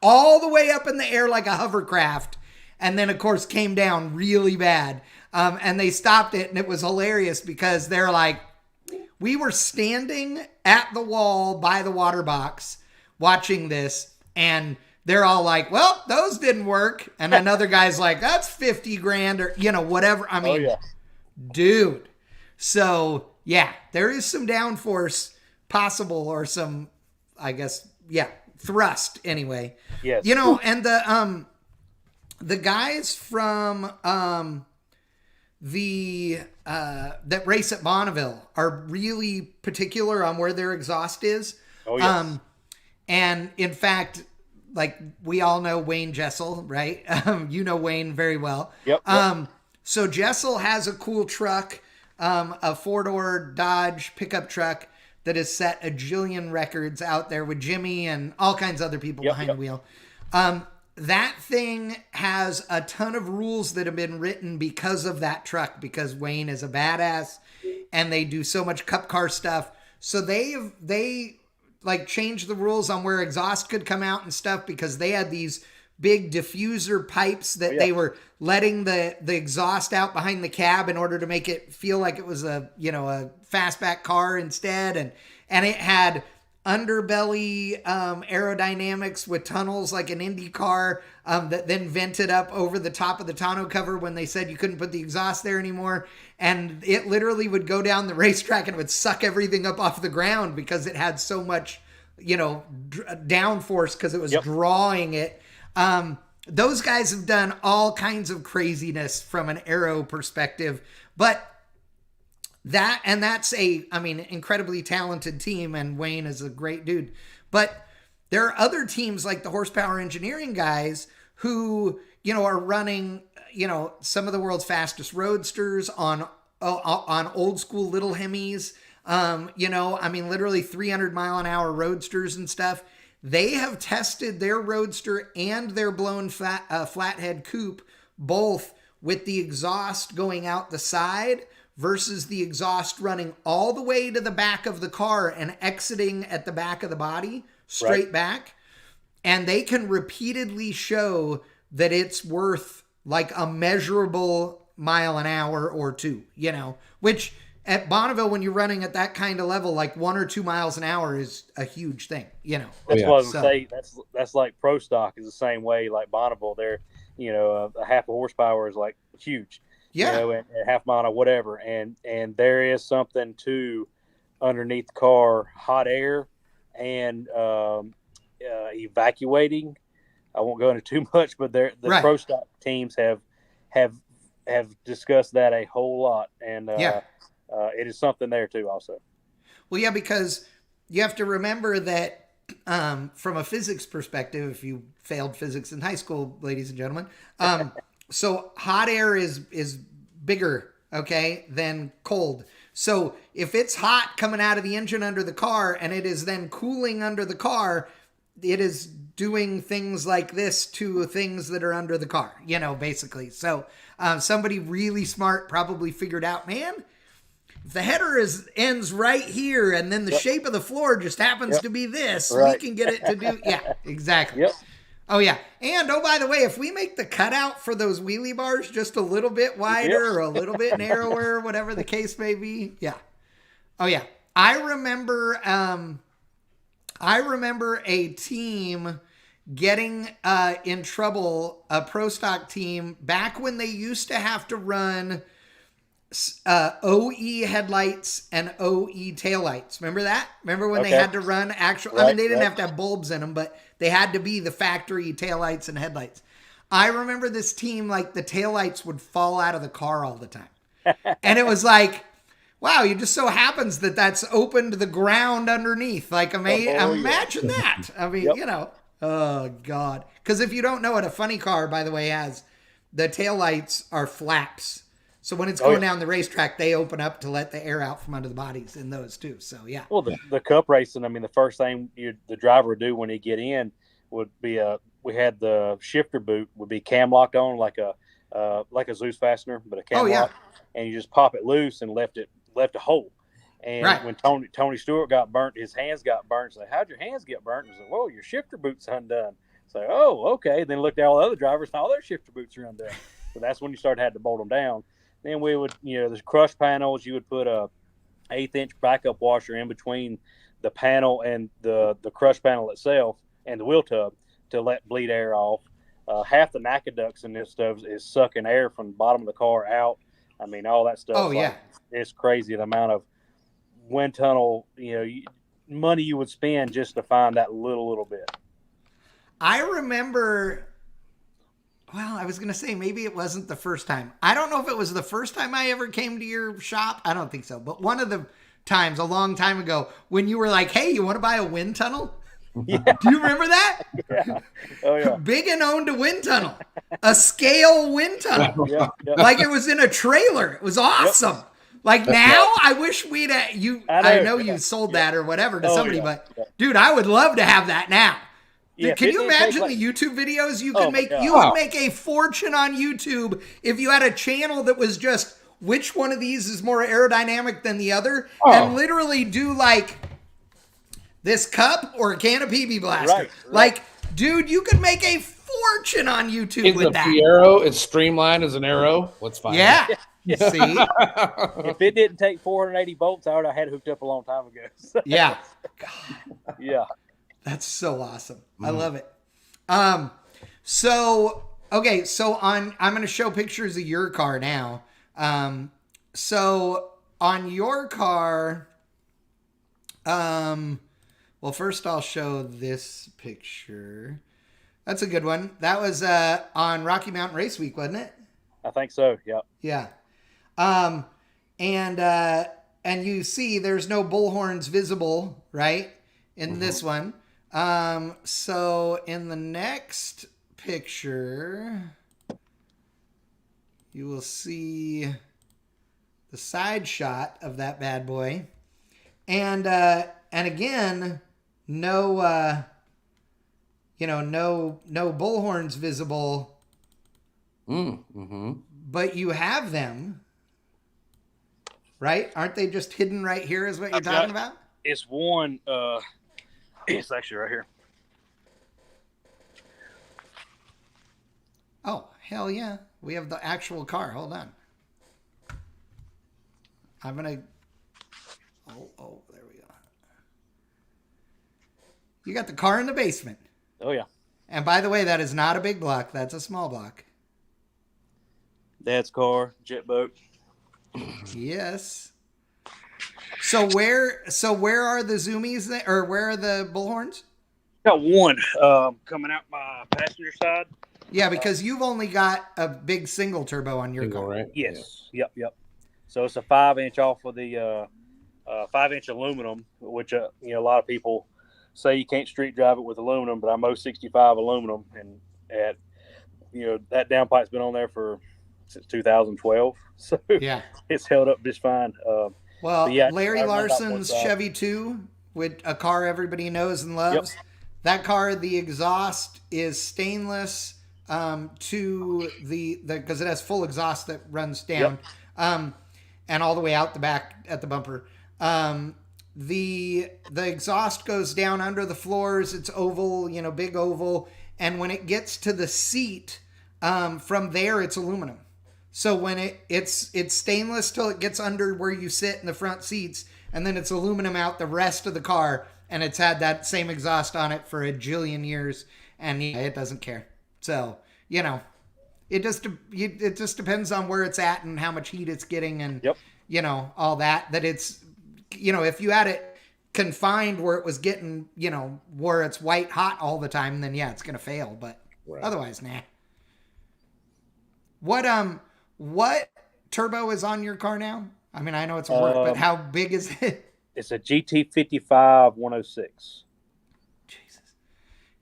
all the way up in the air like a hovercraft. And then, of course, came down really bad. And they stopped it, and it was hilarious because they're like, we were standing at the wall by the water box watching this, and they're all like, well, those didn't work. And another guy's like, that's 50 grand or, whatever. I mean, dude. So, yeah, there is some downforce possible or some, I guess, thrust anyway.
Yes.
And the guys from that race at Bonneville are really particular on where their exhaust is.
Oh, yes.
And in fact, like we all know Wayne Jessel, right? You know Wayne very well.
Yep.
So Jessel has a cool truck, a 4-door Dodge pickup truck that has set a jillion records out there with Jimmy and all kinds of other people behind the wheel. That thing has a ton of rules that have been written because of that truck, because Wayne is a badass and they do so much cup car stuff. So they like changed the rules on where exhaust could come out and stuff because they had these big diffuser pipes that they were letting the exhaust out behind the cab in order to make it feel like it was a fastback car instead. And it had underbelly aerodynamics with tunnels like an Indy car that then vented up over the top of the tonneau cover when they said you couldn't put the exhaust there anymore. And it literally would go down the racetrack and it would suck everything up off the ground because it had so much, downforce because it was drawing it. Those guys have done all kinds of craziness from an aero perspective, but that's incredibly talented team, and Wayne is a great dude. But there are other teams like the Horsepower Engineering guys who, are running, some of the world's fastest roadsters on old school little Hemis, literally 300 mile an hour roadsters and stuff. They have tested their roadster and their blown flathead coupe both with the exhaust going out the side versus the exhaust running all the way to the back of the car and exiting at the back of the body, straight back. And they can repeatedly show that it's worth like a measurable mile an hour or two, which at Bonneville, when you're running at that kind of level, like 1 or 2 miles an hour is a huge thing,
That's what I was going to say. That's like pro stock is the same way. Like Bonneville, they're, a half a horsepower is like huge. And half mile or whatever. And there is something to underneath the car, hot air and evacuating. I won't go into too much, but the pro stock teams have discussed that a whole lot. And it is something there too also.
Well, yeah, because you have to remember that from a physics perspective, if you failed physics in high school, ladies and gentlemen, so hot air is bigger, okay, than cold. So if it's hot coming out of the engine under the car and it is then cooling under the car, it is doing things like this to things that are under the car, basically. So somebody really smart probably figured out, man, if the header ends right here and then the shape of the floor just happens to be this, we can get it to do. Yeah, exactly.
Yep.
Oh, yeah. And, oh, by the way, if we make the cutout for those wheelie bars just a little bit wider or a little bit narrower, whatever the case may be. Yeah. Oh, yeah. I remember a team getting in trouble, a pro stock team, back when they used to have to run OE headlights and OE taillights. Remember that? Remember when they had to run actual, they didn't have to have bulbs in them, but they had to be the factory taillights and headlights. I remember this team, like the taillights would fall out of the car all the time. And it was like, wow, it just so happens that that's open to the ground underneath. Like, imagine that. I mean, oh, God. Because if you don't know what a funny car, by the way, has, the taillights are flaps. So when it's going down the racetrack, they open up to let the air out from under the bodies in those too. So, yeah.
Well, the cup racing, I mean, the first thing the driver would do when he get in would be we had the shifter boot would be cam locked on like a Zeus fastener, but a cam lock. And you just pop it loose and left a hole. And when Tony Stewart got burnt, his hands got burnt. So, how'd your hands get burnt? And I said, whoa, your shifter boot's undone. So, oh, okay. Then looked at all the other drivers, and all their shifter boots are undone. So that's when you had to bolt them down. Then we would, the crush panels, you would put a 1/8-inch backup washer in between the panel and the crush panel itself and the wheel tub to let bleed air off. Half the NACA ducts in this stuff is sucking air from the bottom of the car out. I mean, all that stuff.
Oh, yeah.
It's crazy the amount of wind tunnel, money you would spend just to find that little bit.
I remember... Well, I was going to say maybe it wasn't the first time. I don't know if it was the first time I ever came to your shop. I don't think so. But one of the times a long time ago when you were like, hey, you want to buy a wind tunnel? Yeah. Do you remember that?
Yeah. Oh, yeah.
Bigan owned a wind tunnel, a scale wind tunnel.
Yeah.
Like it was in a trailer. It was awesome. Yep. Like now, I wish we'd I know you sold that or whatever to somebody, but dude, I would love to have that now. Yeah, can you imagine the YouTube videos you could make? You would make a fortune on YouTube if you had a channel that was just which one of these is more aerodynamic than the other, and literally do like this cup or a can of PB Blaster. Right. Like, dude, you could make a fortune on YouTube with that.
Fiero, it's streamlined as an arrow. Let's find it.
Yeah. See,
if it didn't take 480 bolts, I would have had it hooked up a long time ago.
Yeah.
God. Yeah.
That's so awesome. I love it. So I'm going to show pictures of your car now. So on your car, well, first I'll show this picture. That's a good one. That was, on Rocky Mountain Race Week, wasn't it?
I think so. Yep.
Yeah. And you see there's no bullhorns visible, right? In this one. So in the next picture, you will see the side shot of that bad boy. And again, no bullhorns visible, but you have them, right? Aren't they just hidden right here is what you're talking about?
It's one, it's actually right here.
Oh, hell yeah. We have the actual car. Hold on. I'm going to... Oh, there we go. You got the car in the basement.
Oh, yeah.
And by the way, that is not a big block. That's a small block.
Dad's car, jet boat.
Yes. So where are the zoomies or where are the bullhorns?
Got one coming out my passenger side.
Yeah, because you've only got a big single turbo on your car,
right?
Yes. Yeah. Yep. So it's a 5-inch off of the 5-inch aluminum, which a lot of people say you can't street drive it with aluminum, but I'm 065 aluminum, and that downpipe's been on there since 2012, so yeah, it's held up just fine.
Larry Larson's Chevy 2 with a car everybody knows and loves. That car, the exhaust is stainless to the because it has full exhaust that runs down, and all the way out the back at the bumper. The exhaust goes down under the floors. It's oval, big oval, and when it gets to the seat, from there it's aluminum. So when it's stainless till it gets under where you sit in the front seats, and then it's aluminum out the rest of the car, and it's had that same exhaust on it for a jillion years, and it doesn't care. So, it just depends on where it's at and how much heat it's getting, and all that it's, if you had it confined where it was getting, where it's white hot all the time, then it's going to fail, but otherwise, nah. What turbo is on your car now? I mean, I know it's a work, but how big is it?
It's a GT55 106.
Jesus.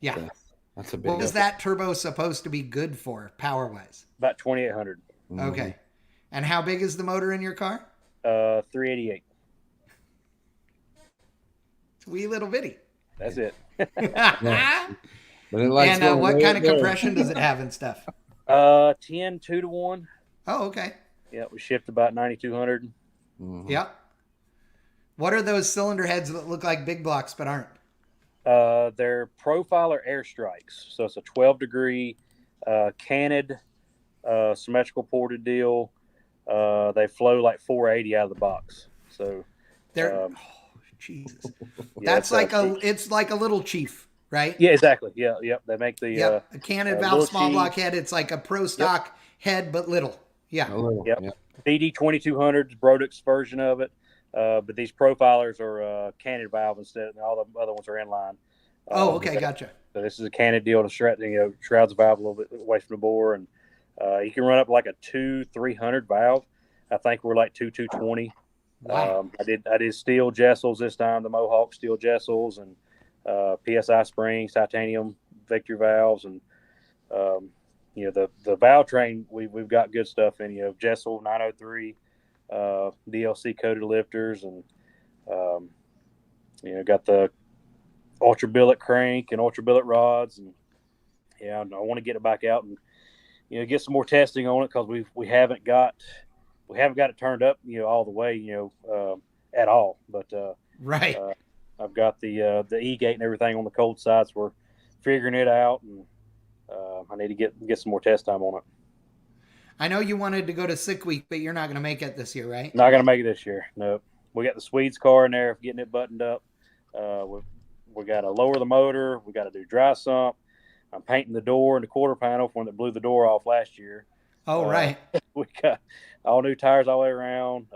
Yeah.
That's a big.
What was that turbo supposed to be good for, power-wise?
About 2,800.
Okay. And how big is the motor in your car?
388.
It's a wee little bitty.
That's it.
Yeah. But it likes
and what kind of compression does it have and stuff?
10 2-to-1.
Oh, okay.
Yeah, we shipped about 9,200.
Mm-hmm.
Yep. What are those cylinder heads that look like big blocks but aren't?
They're Profiler air strikes. So it's a 12-degree canned symmetrical ported deal. They flow like 480 out of the box. So
they're Jesus. That's it's like a little Chief, right?
Yeah, exactly. Yeah, yep. They make the
a canned valve small block head. It's like a pro stock head but little. Yeah.
Yep. BD 2200's Brodix version of it. But these profilers are canned valve instead, and all the other ones are inline.
Okay, gotcha.
So this is a canned deal to shrouds the valve a little bit away from the bore, and you can run up like a 2-300 valve. I think we're like 2-220.
Wow.
I did steel jessels this time, the Mohawk steel jessels, and PSI springs, titanium Victory valves, and the valve train we've got good stuff in. Jessel 903. DLC coated lifters, and got the ultra billet crank and ultra billet rods, and I want to get it back out and get some more testing on it, because we haven't got it turned up all the way at all, but
right.
I've got the E-gate and everything on the cold sides. We're figuring it out, and I need to get some more test time on it.
I know you wanted to go to Sick Week, but you're not going to make it this year, right?
Not going to make it this year. Nope. We got the Swedes car in there, getting it buttoned up. We got to lower the motor. We got to do dry sump. I'm painting the door and the quarter panel from when it blew the door off last year.
Oh, right.
We got all new tires all the way around.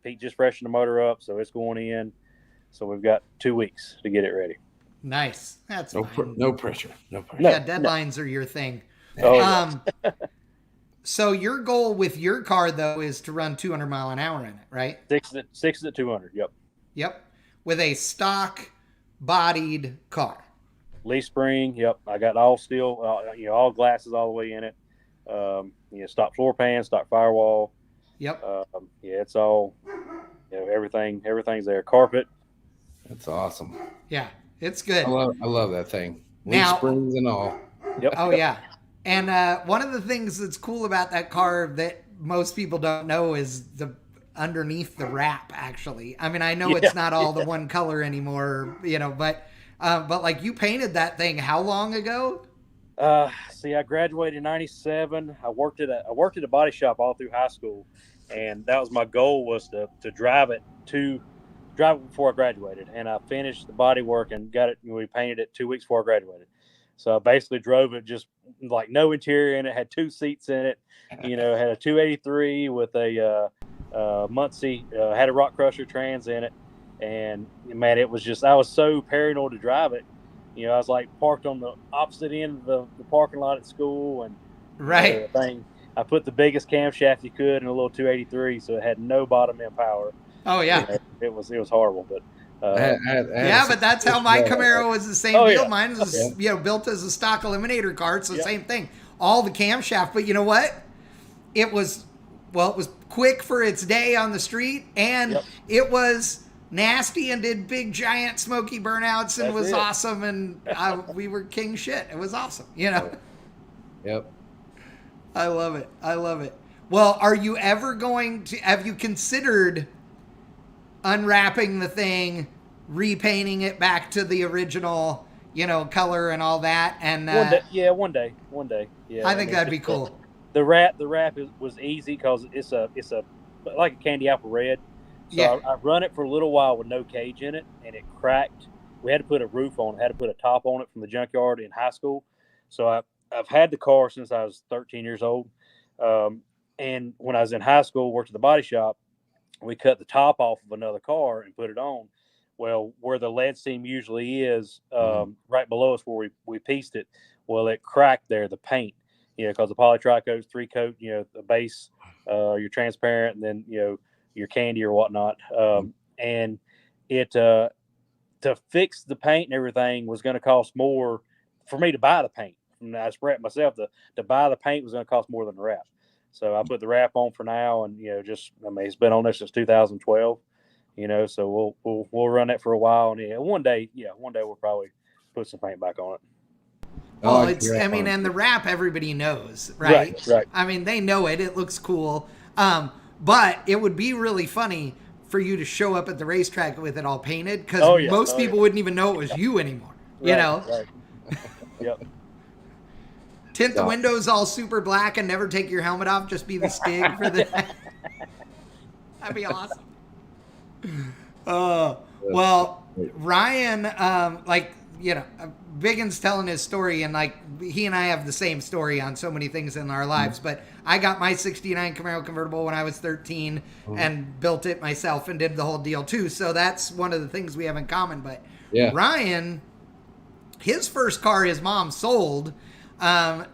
Pete just freshened the motor up, so it's going in. So we've got 2 weeks to get it ready.
Nice. That's
no
fine.
No pressure. No pressure.
Yeah, deadlines are your thing.
Oh,
So your goal with your car, though, is to run 200 mile an hour in it, right?
Six at 200.
Yep. With a stock bodied car.
Leaf spring. Yep. I got all steel, all glasses all the way in it. Stock floor pan, stock firewall.
Yep.
It's all, everything's there. Carpet.
That's awesome.
Yeah, it's good.
I love that thing. Leaf
Now,
springs and all.
Yep.
Oh, yeah. And one of the things that's cool about that car that most people don't know is the underneath the wrap, actually. I mean, I know it's not all the one color anymore, but like you painted that thing how long ago?
I graduated in 97. I worked at a body shop all through high school, and that was my goal, was to drive it before I graduated. And I finished the body work and got it. We painted it 2 weeks before I graduated. So I basically drove it just like no interior in it. Had 2 seats in it. Had a 283 with a Muncie. Had a rock crusher trans in it, and man, it was just, I was so paranoid to drive it. I was like parked on the opposite end of the parking lot at school, and
right.
I put the biggest camshaft you could in a little 283, so it had no bottom end power.
Oh yeah,
it was horrible, but.
But that's how my Camaro was the same deal.
Yeah.
Mine was built as a stock eliminator car. It's the same thing. All the camshaft, but you know what? It was quick for its day on the street, and it was nasty and did big giant smoky burnouts and was awesome, and we were king shit. It was awesome, you know.
Yep.
I love it. I love it. Well, are you ever going to, have you considered unwrapping the thing, repainting it back to the original, you know, color and all that? And
one day. Yeah,
I think that'd be cool.
The wrap was easy because it's a like a candy apple red. So I run it for a little while with no cage in it, and it cracked. We had to put a roof on it, had to put a top on it from the junkyard in high school. So I've had the car since I was 13 years old. And when I was in high school, worked at the body shop, we cut the top off of another car and put it on. Well, where the lead seam usually is, right below us where we pieced it, well, it cracked there, the paint, you know, because the polytricoat's 3-coat, you know, the base, your transparent, and then, you know, your candy or whatnot. And it, to fix the paint and everything was going to cost more for me to buy the paint. And I spray it myself. To buy the paint was going to cost more than the wrap. So I put the wrap on for now, and you know, it's been on there since 2012. You know, so we'll run that for a while, and one day we'll probably put some paint back on it.
Oh, and the wrap everybody knows, right?
Right.
I mean, they know it. It looks cool. But it would be really funny for you to show up at the racetrack with it all painted, because most people wouldn't even know it was you anymore. You know?
Right. Yep.
Tint the windows all super black and never take your helmet off. Just be the Stig for the. That'd be awesome. Well, Ryan, Bigan's telling his story, and like he and I have the same story on so many things in our lives. But I got my '69 Camaro convertible when I was 13 and built it myself and did the whole deal too. So that's one of the things we have in common. But Ryan, his first car his mom sold. And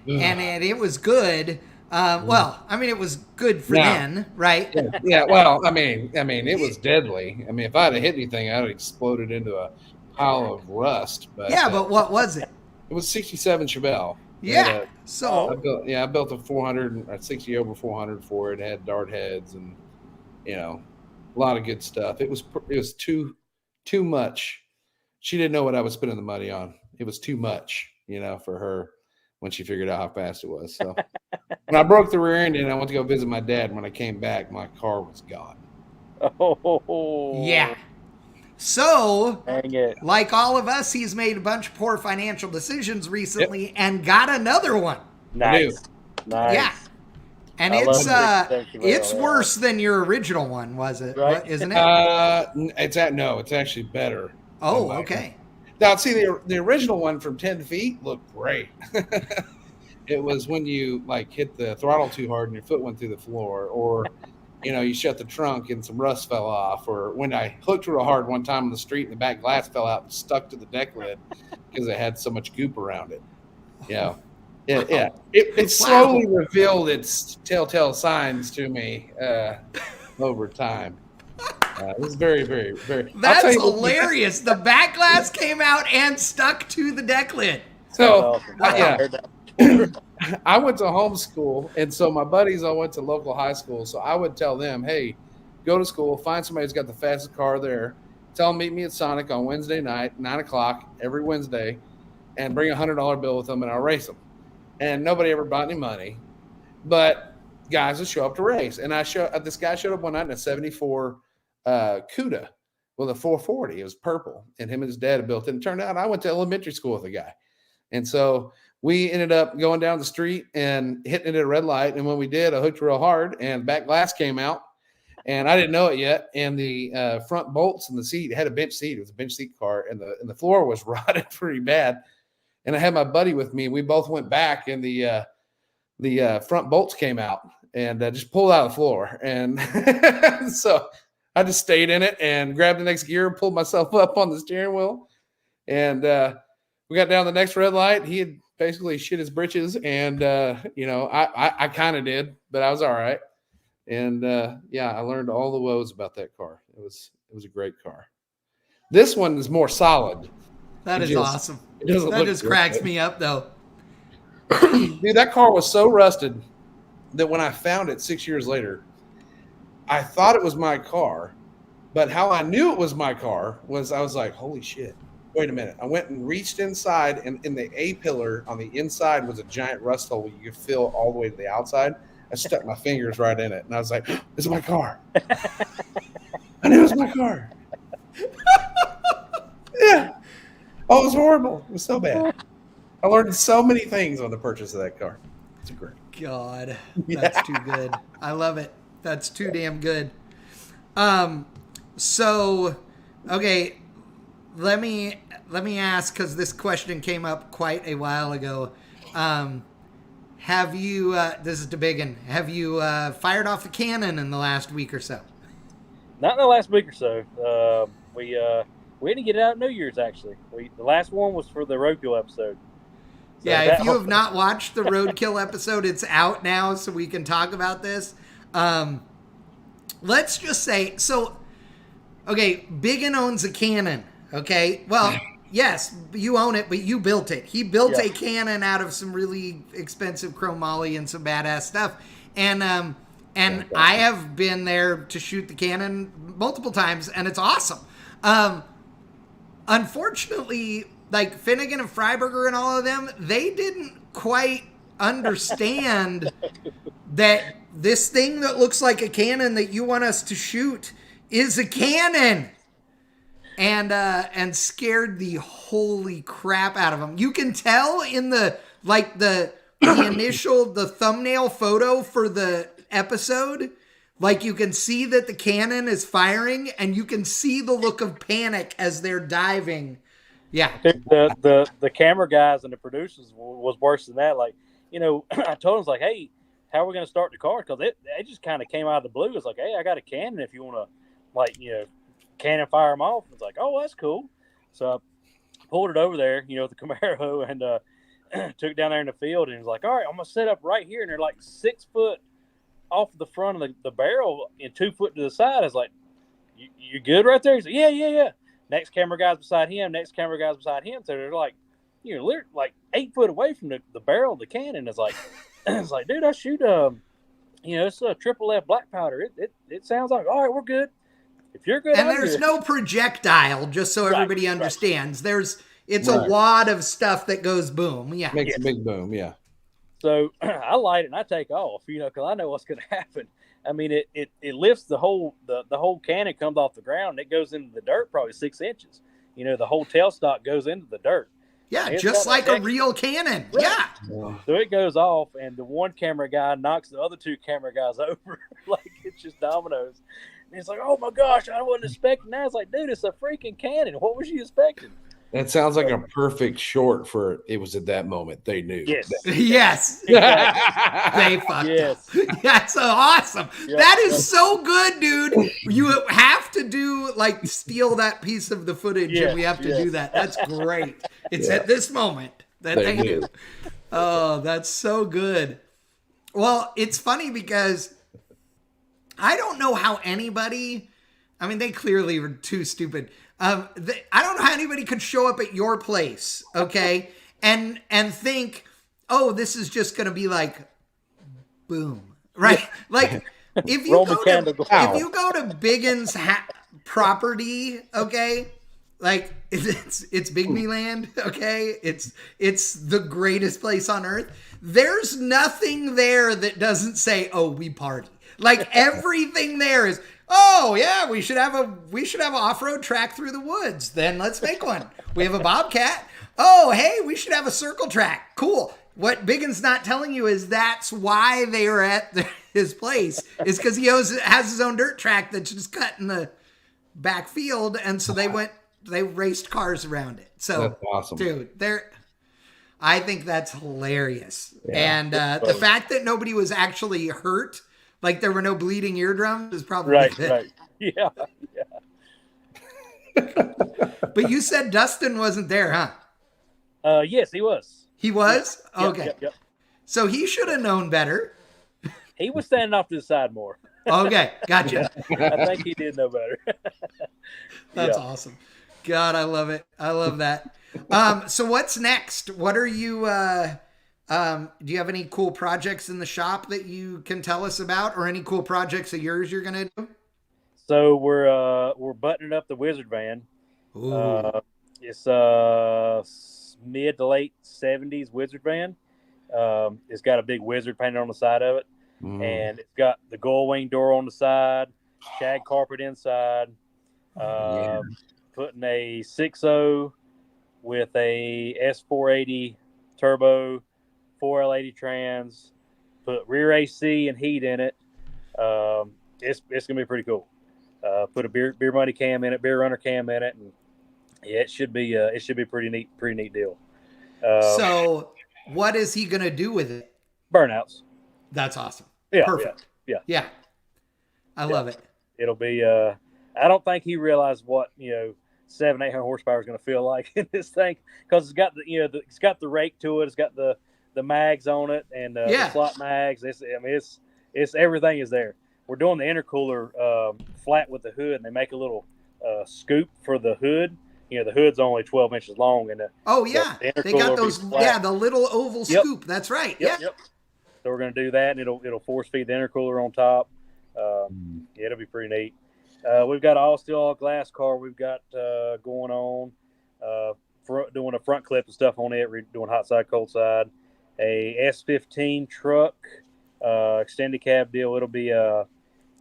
it was good. Well, I mean, it was good for then, right?
Yeah. Well, I mean, it was deadly. I mean, if I'd have hit anything, I'd have exploded into a pile of rust. But
but what was it?
It was 67 Chevelle.
Yeah.
I built a 60 over 400 for it. It had dart heads and, you know, a lot of good stuff. It was too much. She didn't know what I was spending the money on. It was too much, you know, for her when she figured out how fast it was. So when I broke the rear end and I went to go visit my dad, and when I came back, my car was gone.
Oh,
yeah. So, like all of us, he's made a bunch of poor financial decisions recently and got another one.
Nice.
Yeah. And it's worse than your original one, was it?
Right.
Isn't it?
It's actually better.
Oh, okay.
Now, see, the original one from 10 feet looked great. It was when you like hit the throttle too hard and your foot went through the floor, or you know, you shut the trunk and some rust fell off, or when I hooked real hard one time on the street and the back glass fell out and stuck to the deck lid because it had so much goop around it. Yeah. It slowly revealed its telltale signs to me over time. It was very, very, very.
That's hilarious. The back glass came out and stuck to the deck lid.
So, I went to homeschool, and so my buddies all went to local high school. So I would tell them, hey, go to school, find somebody who's got the fastest car there. Tell them meet me at Sonic on Wednesday night, 9 o'clock every Wednesday, and bring a $100 bill with them, and I'll race them. And nobody ever bought any money, but guys would show up to race. And this guy showed up one night in a 74 Cuda with a 440. It was purple, and him and his dad had built it. And it turned out I went to elementary school with the guy. And so we ended up going down the street and hitting it at a red light. And when we did, I hooked real hard, and back glass came out. And I didn't know it yet. And the front bolts in the seat, it had a bench seat. It was a bench seat car, and the floor was rotted pretty bad. And I had my buddy with me. We both went back, and the front bolts came out and just pulled out of the floor. And so I just stayed in it and grabbed the next gear, pulled myself up on the steering wheel. And we got down the next red light. He had basically shit his britches. And, I kind of did, but I was all right. And, I learned all the woes about that car. It was a great car. This one is more solid.
That is awesome. That just cracks me up, though.
Dude, that car was so rusted that when I found it 6 years later, I thought it was my car, But how I knew it was my car was I was like, holy shit, wait a minute. I went and reached inside, and in the A-pillar on the inside was a giant rust hole you could feel all the way to the outside. I stuck my fingers right in it, and I was like, this is my car. I knew it was my car. Yeah. Oh, it was horrible. It was so bad. I learned so many things on the purchase of that car. It's great.
God, that's too good. I love it. That's too damn good. So, okay, let me ask, because this question came up quite a while ago. Have you, this is to Bigan, have you fired off the cannon in the last week or so?
Not in the last week or so. We didn't get it out New Year's, actually. The last one was for the roadkill episode. So
yeah, if you have not watched the roadkill episode, it's out now, so we can talk about this. Let's just say, so, okay, Bigan owns a cannon, okay? Well, yes, you own it, but you built it. He built a cannon out of some really expensive chromoly and some badass stuff. And I have been there to shoot the cannon multiple times, and it's awesome. Unfortunately, like Finnegan and Freiberger and all of them, they didn't quite understand that this thing that looks like a cannon that you want us to shoot is a cannon, and scared the holy crap out of them. You can tell in the initial, the thumbnail photo for the episode, like you can see that the cannon is firing, and you can see the look of panic as they're diving. Yeah.
The camera guys and the producers was worse than that. Like, I told them, like, hey, how are we going to start the car? Because it just kind of came out of the blue. It's like, hey, I got a cannon if you want to, cannon fire them off. It's like, oh, that's cool. So I pulled it over there, the Camaro, and took it down there in the field. And he was like, all right, I'm going to set up right here. And they're like 6 foot off the front of the barrel and 2 foot to the side. I was like, you good right there? He's like, yeah. Next camera guy's beside him. Next camera guy's beside him. So they're like, literally like 8 foot away from the barrel of the cannon. It's like, dude, I shoot it's a triple F black powder. It sounds like, all right, we're good. If you're good,
and there's no projectile, just so everybody understands. It's a wad of stuff that goes boom. Yeah,
makes a big boom. Yeah.
So I light it and I take off, because I know what's going to happen. I mean, it lifts the whole cannon comes off the ground. And it goes into the dirt probably 6 inches. The whole tailstock goes into the dirt.
Yeah, just like a real cannon. Right. Yeah.
So it goes off, and the one camera guy knocks the other 2 camera guys over like it's just dominoes. And he's like, "Oh my gosh, I wasn't expecting that." It's like, dude, it's a freaking cannon. What was you expecting?
That sounds like a perfect short for it was at that moment they knew.
Yes.
Yes.
Exactly.
They fucked up. That's so awesome. Yep. That is so good, dude. You have to steal that piece of the footage, and we have to do that. That's great. It's at this moment that they knew. Oh, that's so good. Well, it's funny because I don't know how anybody, they clearly were too stupid. I don't know how anybody could show up at your place, okay, and think, oh, this is just going to be like, boom, right? Like if you go to Bigan's property, okay, like it's Big Me Land, okay, it's the greatest place on earth. There's nothing there that doesn't say, oh, we party. Like everything there is, oh yeah, we should have an off-road track through the woods. Then let's make one. We have a Bobcat. Oh, hey, we should have a circle track. Cool. What Bigan's not telling you is that's why they are at his place, is because he has his own dirt track that's just cut in the back field, and so they raced cars around it. So
that's awesome,
dude. I think that's hilarious, and the fact that nobody was actually hurt. Like there were no bleeding eardrums is probably good.
Right. Yeah.
But you said Dustin wasn't there, huh?
Yes, he was.
He was?
Yep,
okay.
Yep.
So he should have known better.
He was standing off to the side more.
Okay, gotcha.
I think he did know better.
That's awesome. God, I love it. I love that. So what's next? What are you... do you have any cool projects in the shop that you can tell us about, or any cool projects of yours you're going to do?
So we're buttoning up the Wizard van.
Ooh.
It's mid to late 70s Wizard van. It's got a big wizard painted on the side of it, and it's got the gull wing door on the side, shag carpet inside. Putting a 6.0 with a S480 turbo, 4L80 trans. Put rear AC and heat in it. It's gonna be pretty cool. Put a beer money cam in it, beer runner cam in it, and yeah, it should be pretty neat deal.
So what is he gonna do with it?
Burnouts.
That's awesome.
Yeah,
Perfect.
Yeah.
I love it.
It'll be. I don't think he realized what 700-800 horsepower is going to feel like in this thing, because it's got it's got the rake to it, it's got the mags on it, and the slot mags. It's everything is there. We're doing the intercooler flat with the hood, and they make a little scoop for the hood. The hood's only 12 inches long, and
they got those. Yeah, the little oval scoop. That's right.
Yep. So we're going to do that, and it'll force feed the intercooler on top. It'll be pretty neat. We've got all glass car we've got going on, doing a front clip and stuff on it. We're doing hot side, cold side. A S15 truck, extended cab deal. It'll be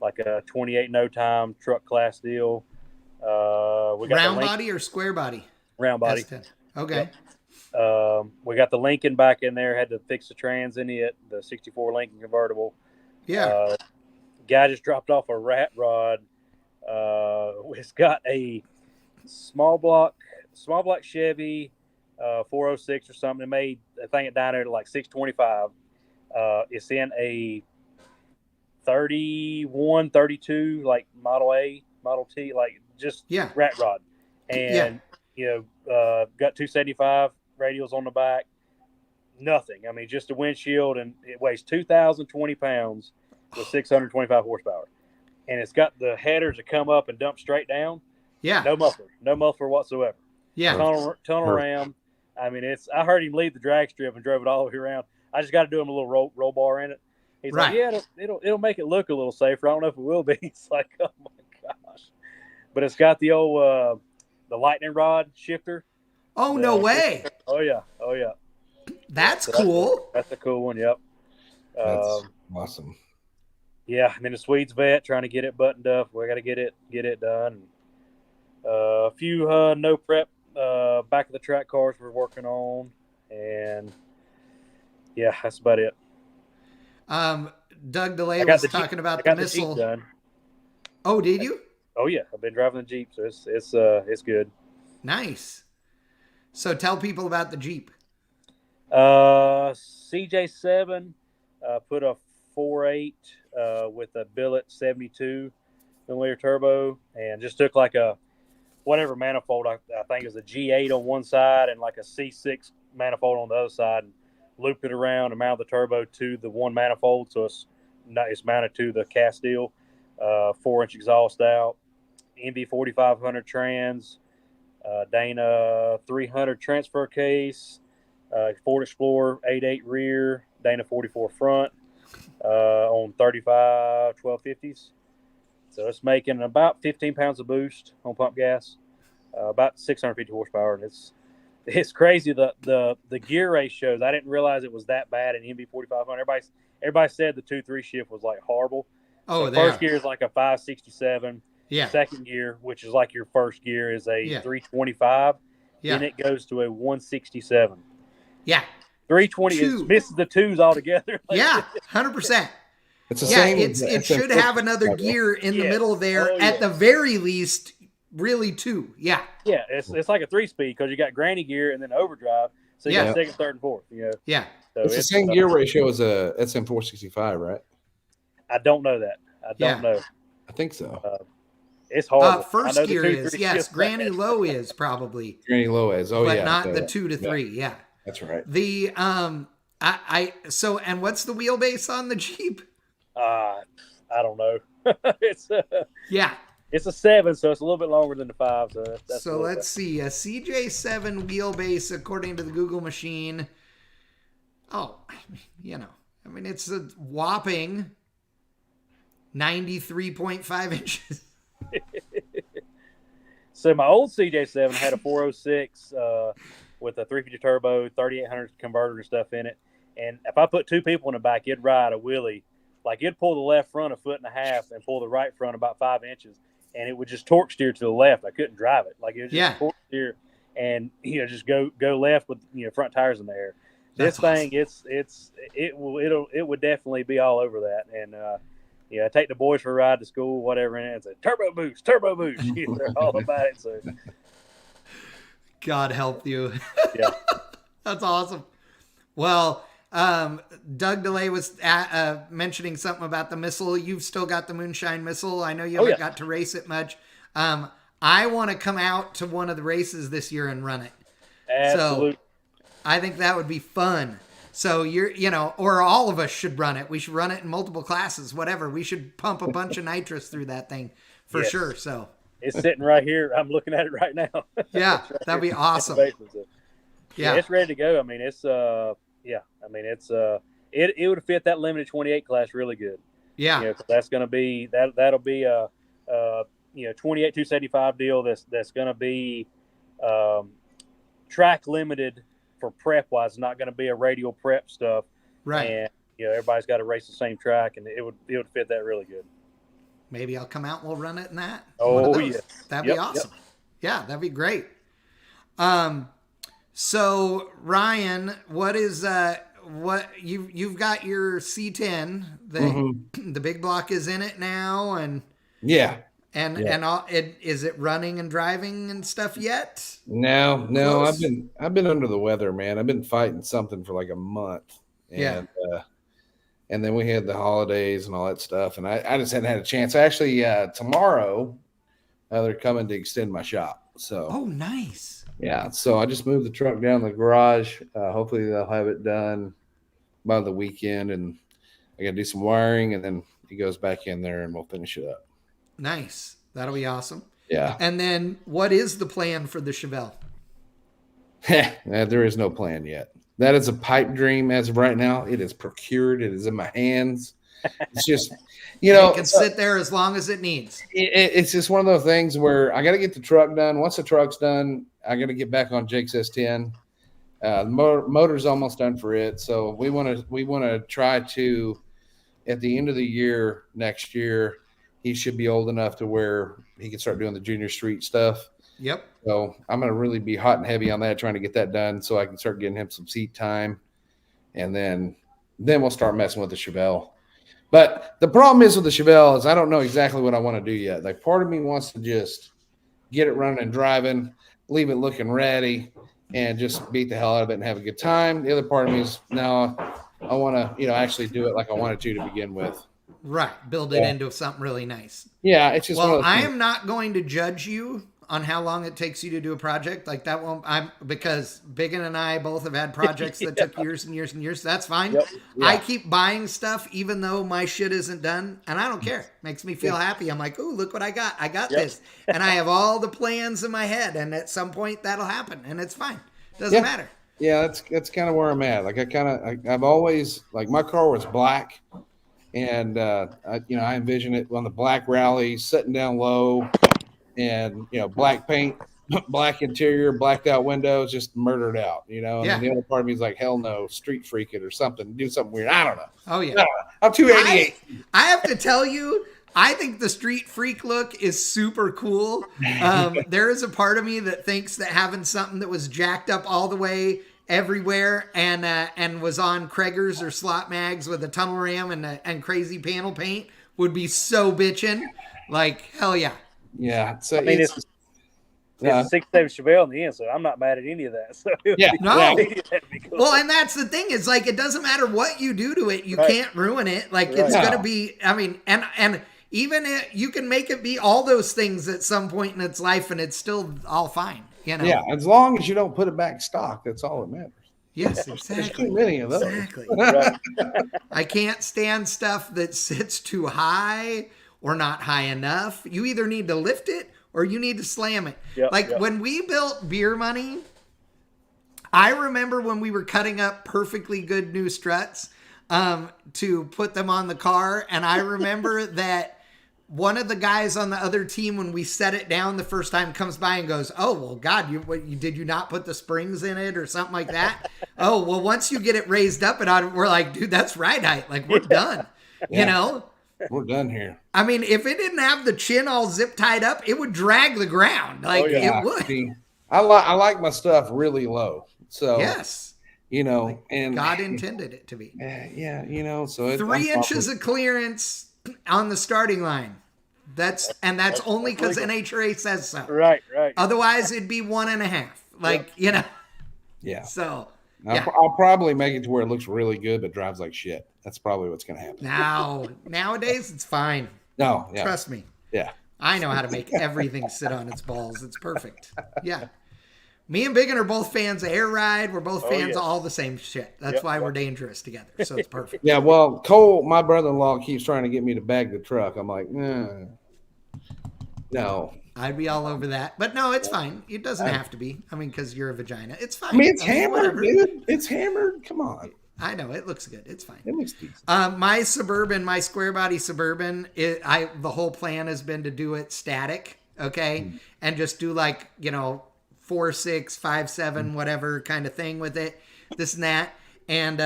like a 28 no time truck class deal. We got
round body or square body?
Round body.
S10. Okay.
Yep. We got the Lincoln back in there. Had to fix the trans in it. The '64 Lincoln convertible.
Yeah.
Guy just dropped off a rat rod. It's got a small block Chevy 406 or something. It made a thing at down there to like 625. It's in a 31, 32 like Model A, Model T, like just rat rod, and got 275 radials on the back. Nothing. I mean, just a windshield, and it weighs 2,020 pounds with 625 horsepower. And it's got the headers that come up and dump straight down.
Yeah.
No muffler whatsoever.
Yeah.
Tunnel ram. I mean, I heard him leave the drag strip and drove it all the way around. I just got to do him a little roll bar in it. He's like, yeah, it'll make it look a little safer. I don't know if it will be. It's like, oh my gosh. But it's got the old the lightning rod shifter.
Oh, no way.
Oh yeah.
That's cool.
That's a cool one. Yep.
That's awesome.
Yeah, and then the Swedes vet, trying to get it buttoned up. We got to get it done. A few no prep back of the track cars we're working on, and yeah, that's about it.
Doug DeLay was talking about the missile.
The Jeep done.
Oh, did you?
Oh yeah, I've been driving the Jeep, so it's good.
Nice. So tell people about the Jeep.
CJ7 put a 4.8 with a billet 72 milliliter turbo, and just took like a whatever manifold. I think it was a G8 on one side and like a C6 manifold on the other side, and looped it around and mounted the turbo to the one manifold, so it's mounted to the cast steel. 4-inch exhaust out, MB 4500 trans, Dana 300 transfer case, Ford Explorer 8.8 rear, Dana 44 front, on 35 1250s. So it's making about 15 pounds of boost on pump gas, about 650 horsepower, and it's crazy the gear ratios. I didn't realize it was that bad in MB 4500. Everybody said the 2-3 shift was like horrible.
Oh,
so first gear is like a 567.
Yeah.
Second gear, which is like your first gear, is a 325.
Yeah.
Then it goes to a 167.
Yeah.
320 misses the twos altogether.
Like, yeah, 100%.
It's the same.
It should have another gear in the middle there, at the very least. Really, 2. Yeah.
Yeah, it's like a 3-speed because you got granny gear and then overdrive. So you got second, third, and fourth.
Yeah.
So it's the same gear ratio as a SM465, right?
I don't know that. I don't know.
I think so.
It's hard.
First gear is, yes. Granny low is probably.
Granny low is. Oh,
but
yeah.
But not the 2 to 3. Yeah.
That's right.
The so, and what's the wheelbase on the Jeep?
I don't know. It's It's a 7, so it's a little bit longer than the 5. So
let's see. A CJ7 wheelbase, according to the Google machine. Oh, it's a whopping 93.5 inches.
So my old CJ7 had a 406 with a 350 turbo, 3800 converter and stuff in it. And if I put two people in the back, it'd ride a wheelie. Like it'd pull the left front a foot and a half and pull the right front about 5 inches, and it would just torque steer to the left. I couldn't drive it. Like it was just torque steer, and just go left with front tires in the air. This thing, it would definitely be all over that. And I take the boys for a ride to school, whatever, and it's a turbo boost. They're all about it. So
God help you.
Yeah,
that's awesome. Well, Doug DeLay was mentioning something about the missile. You've still got the Moonshine missile. I know you haven't got to race it much. I want to come out to one of the races this year and run it.
Absolutely.
So I think that would be fun. So or all of us should run it. We should run it in multiple classes, whatever. We should pump a bunch of nitrous through that thing for sure. So
it's sitting right here. I'm looking at it right now.
Yeah,
right
that'd be awesome.
Yeah, it's ready to go. I mean, it's it would fit that limited 28 class really good.
Yeah,
that's going to be that'll be a 28 275 deal. That's going to be track limited. For prep wise, not going to be a radial prep stuff,
right?
And everybody's got to race the same track, and it would fit that really good.
Maybe I'll come out and we'll run it in that.
Oh yeah,
that'd be awesome. Yep. Yeah, that'd be great. So Ryan, what is what you've got your C10? The big block is in it now, and is it running and driving and stuff yet?
No. I've been under the weather, man. I've been fighting something for like a month. And and then we had the holidays and all that stuff, and I just hadn't had a chance. Actually, tomorrow they're coming to extend my shop. So
nice.
Yeah. So I just moved the truck down the garage. Hopefully they'll have it done by the weekend, and I got to do some wiring, and then it goes back in there, and we'll finish it up.
Nice. That'll be awesome.
Yeah.
And then what is the plan for the Chevelle?
There is no plan yet. That is a pipe dream as of right now. It is procured. It is in my hands. It's just,
it can sit there as long as it needs.
It's just one of those things where I got to get the truck done. Once the truck's done, I got to get back on Jake's S10. The motor's almost done for it. So we want to try to, at the end of the year, next year, he should be old enough to where he can start doing the junior street stuff.
Yep.
So I'm going to really be hot and heavy on that, trying to get that done so I can start getting him some seat time. And then we'll start messing with the Chevelle. But the problem is with the Chevelle is I don't know exactly what I want to do yet. Like part of me wants to just get it running and driving, leave it looking ready, and just beat the hell out of it and have a good time. The other part of me is now I want to, actually do it like I wanted to begin with.
Right. Build it into something really nice.
Yeah. It's just
I am not going to judge you on how long it takes you to do a project like that. Because Bigan and I both have had projects that took years and years and years. That's fine. Yep. Yeah. I keep buying stuff, even though my shit isn't done, and I don't care. Makes me feel happy. I'm like, ooh, look what I got. I got this. And I have all the plans in my head. And at some point that'll happen, and it's fine. Doesn't matter.
Yeah. That's kind of where I'm at. Like I've always, like, my car was black. And, I envision it on the black rally, sitting down low, and, black paint, black interior, blacked out windows, just murdered out, and then the other part of me is like, hell no, street freak it or something, do something weird. I don't know.
Oh, yeah.
I'm 288.
I have to tell you, I think the street freak look is super cool. There is a part of me that thinks that having something that was jacked up all the way everywhere and was on Krager's or Slot Mags with a tunnel ram and crazy panel paint would be so bitchin'. Like, hell yeah.
Yeah. So
it's a 6.7 Chevelle in the end, so I'm not mad at any of that. So
cool. Well, and that's the thing is, like, it doesn't matter what you do to it, you can't ruin it. Like, it's gonna be. I mean, and even you can make it be all those things at some point in its life, and it's still all fine. Yeah,
as long as you don't put it back stock, that's all that matters.
Yes, exactly.
There's too many of those.
Exactly. I can't stand stuff that sits too high or not high enough. You either need to lift it or you need to slam it. When we built Beer Money, I remember when we were cutting up perfectly good new struts to put them on the car, and I remember that one of the guys on the other team, when we set it down the first time, comes by and goes, "Oh, well, God, did you not put the springs in it or something like that?" Oh, well, once you get it raised up and on, we're like, dude, that's ride height. Like, we're done.
Yeah.
You know?
We're done here.
I mean, if it didn't have the chin all zip tied up, it would drag the ground. Like, it would.
See, I like my stuff really low. So,
yes.
You know,
like
and
God intended it to be.
Yeah, you know, so
3 inches of clearance on the starting line. That's only because NHRA says so.
Right.
Otherwise, it'd be 1.5. Like, you know.
Yeah.
So,
I'll probably make it to where it looks really good, but drives like shit. That's probably what's going to happen.
Nowadays, it's fine.
No, yeah.
Trust me.
Yeah.
I know how to make everything sit on its balls. It's perfect. Yeah. Me and Bigan are both fans of air ride. We're both fans of all the same shit. That's why we're dangerous together. So it's perfect.
Yeah, well, Cole, my brother-in-law, keeps trying to get me to bag the truck. I'm like, no.
I'd be all over that. But no, it's fine. It doesn't have to be. I mean, because you're a vagina. It's fine.
I mean, it's hammered, dude. It's hammered. Come on.
I know. It looks good. It's fine.
It looks decent.
My Suburban, my square body Suburban, the whole plan has been to do it static, okay? And just do 4, 6, 5, 7, whatever kind of thing with it, this and that. And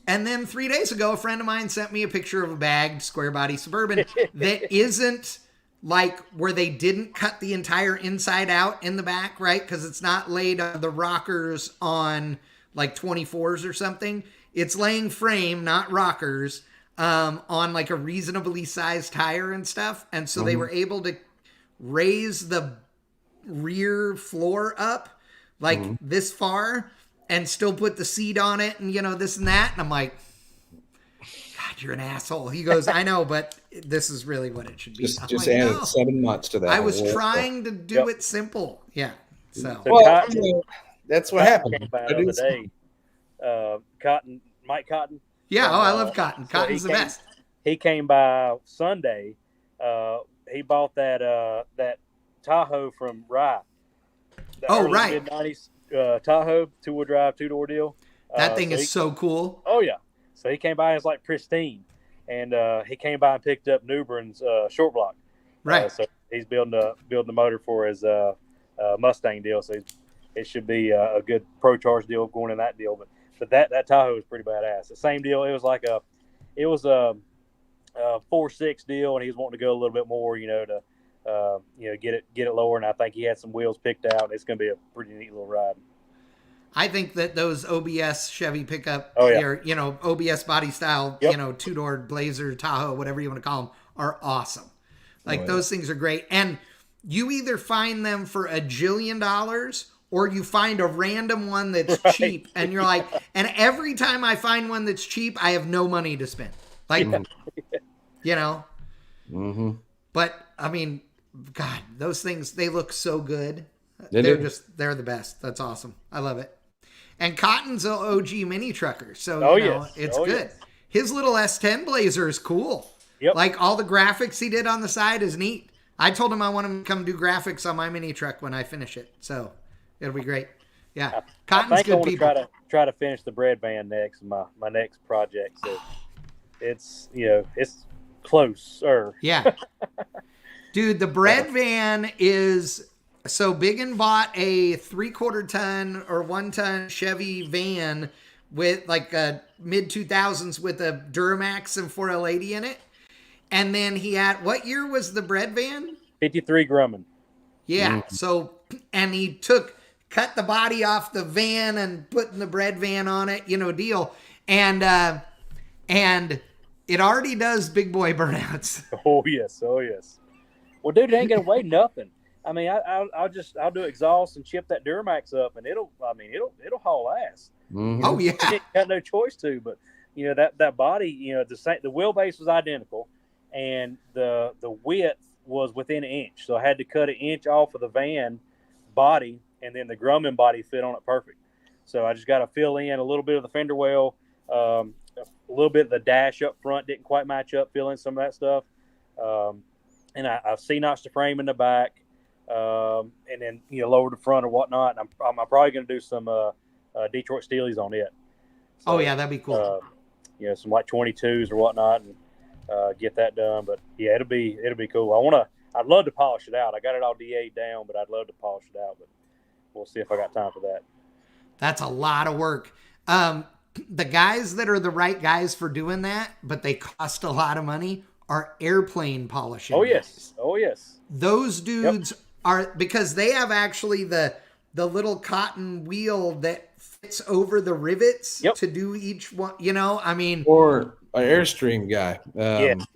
then 3 days ago, a friend of mine sent me a picture of a bagged square body Suburban that isn't where they didn't cut the entire inside out in the back, right? Because it's not laid on the rockers on 24s or something. It's laying frame, not rockers, on a reasonably sized tire and stuff. And so they were able to raise the rear floor up this far and still put the seat on it and this and that. And I'm like, God, you're an asshole. He goes, I know, but this is really what it should be.
Just added 7 months to that.
I was trying to do it simple. Yeah. So
that's what happened.
Mike Cotton.
Yeah. I love Cotton. Cotton's the best.
He came by Sunday. He bought that Tahoe from Rye.
Right.
Mid-90s Tahoe, 2-wheel drive, 2-door deal.
That thing is so cool.
Oh, yeah. So he came by, it's pristine. And he came by and picked up Newbern's short block.
Right.
So he's building the motor for his Mustang deal. So it should be a good Pro Charge deal going in that deal. But that Tahoe is pretty badass. The same deal. It was a 4.6 deal, and he was wanting to go a little bit more, to get it lower. And I think he had some wheels picked out. It's going to be a pretty neat little ride.
I think that those OBS Chevy pickup, or OBS body style, 2-door Blazer, Tahoe, whatever you want to call them, are awesome. Those things are great. And you either find them for $1 jillion or you find a random one that's cheap, and you're like, and every time I find one that's cheap, I have no money to spend. But I mean, God, those things, they look so good. They're the best. That's awesome. I love it. And Cotton's an OG mini trucker, so it's good. Yes. His little S10 Blazer is cool. Yep. All the graphics he did on the side is neat. I told him I want him to come do graphics on my mini truck when I finish it, so it'll be great. Yeah, Cotton's good people.
I try to finish the bread van next, my next project. So it's it's closer.
Yeah, dude, the bread van is. So Bigan bought a 3/4 ton or 1 ton Chevy van with a mid 2000s with a Duramax and 4L80 in it. And then he had, what year was the bread van?
53 Grumman.
Yeah. So, and he cut the body off the van and putting the bread van on it, deal. And it already does big boy burnouts.
Oh yes. Well, dude, it ain't gonna weigh nothing. I mean, I'll do exhaust and chip that Duramax up, and it'll haul ass.
Mm-hmm.
Oh yeah,
you got no choice to. But that body, the wheelbase was identical, and the width was within an inch. So I had to cut an inch off of the van body, and then the Grumman body fit on it perfect. So I just got to fill in a little bit of the fender well, a little bit of the dash up front didn't quite match up. Fill in some of that stuff, and I've C-notched the frame in the back. And then lower the front or whatnot. And I'm probably going to do some Detroit Steelies on it. So,
that'd be cool.
Some 22s or whatnot, and get that done. But yeah, it'll be cool. I'd love to polish it out. I got it all DA'd down, but I'd love to polish it out. But we'll see if I got time for that.
That's a lot of work. The guys that are the right guys for doing that, but they cost a lot of money, are airplane polishing.
Oh yes,
guys.
oh yes.
Those dudes are, because they have actually the little cotton wheel that fits over the rivets to do each one. You know, I mean,
or an Airstream guy.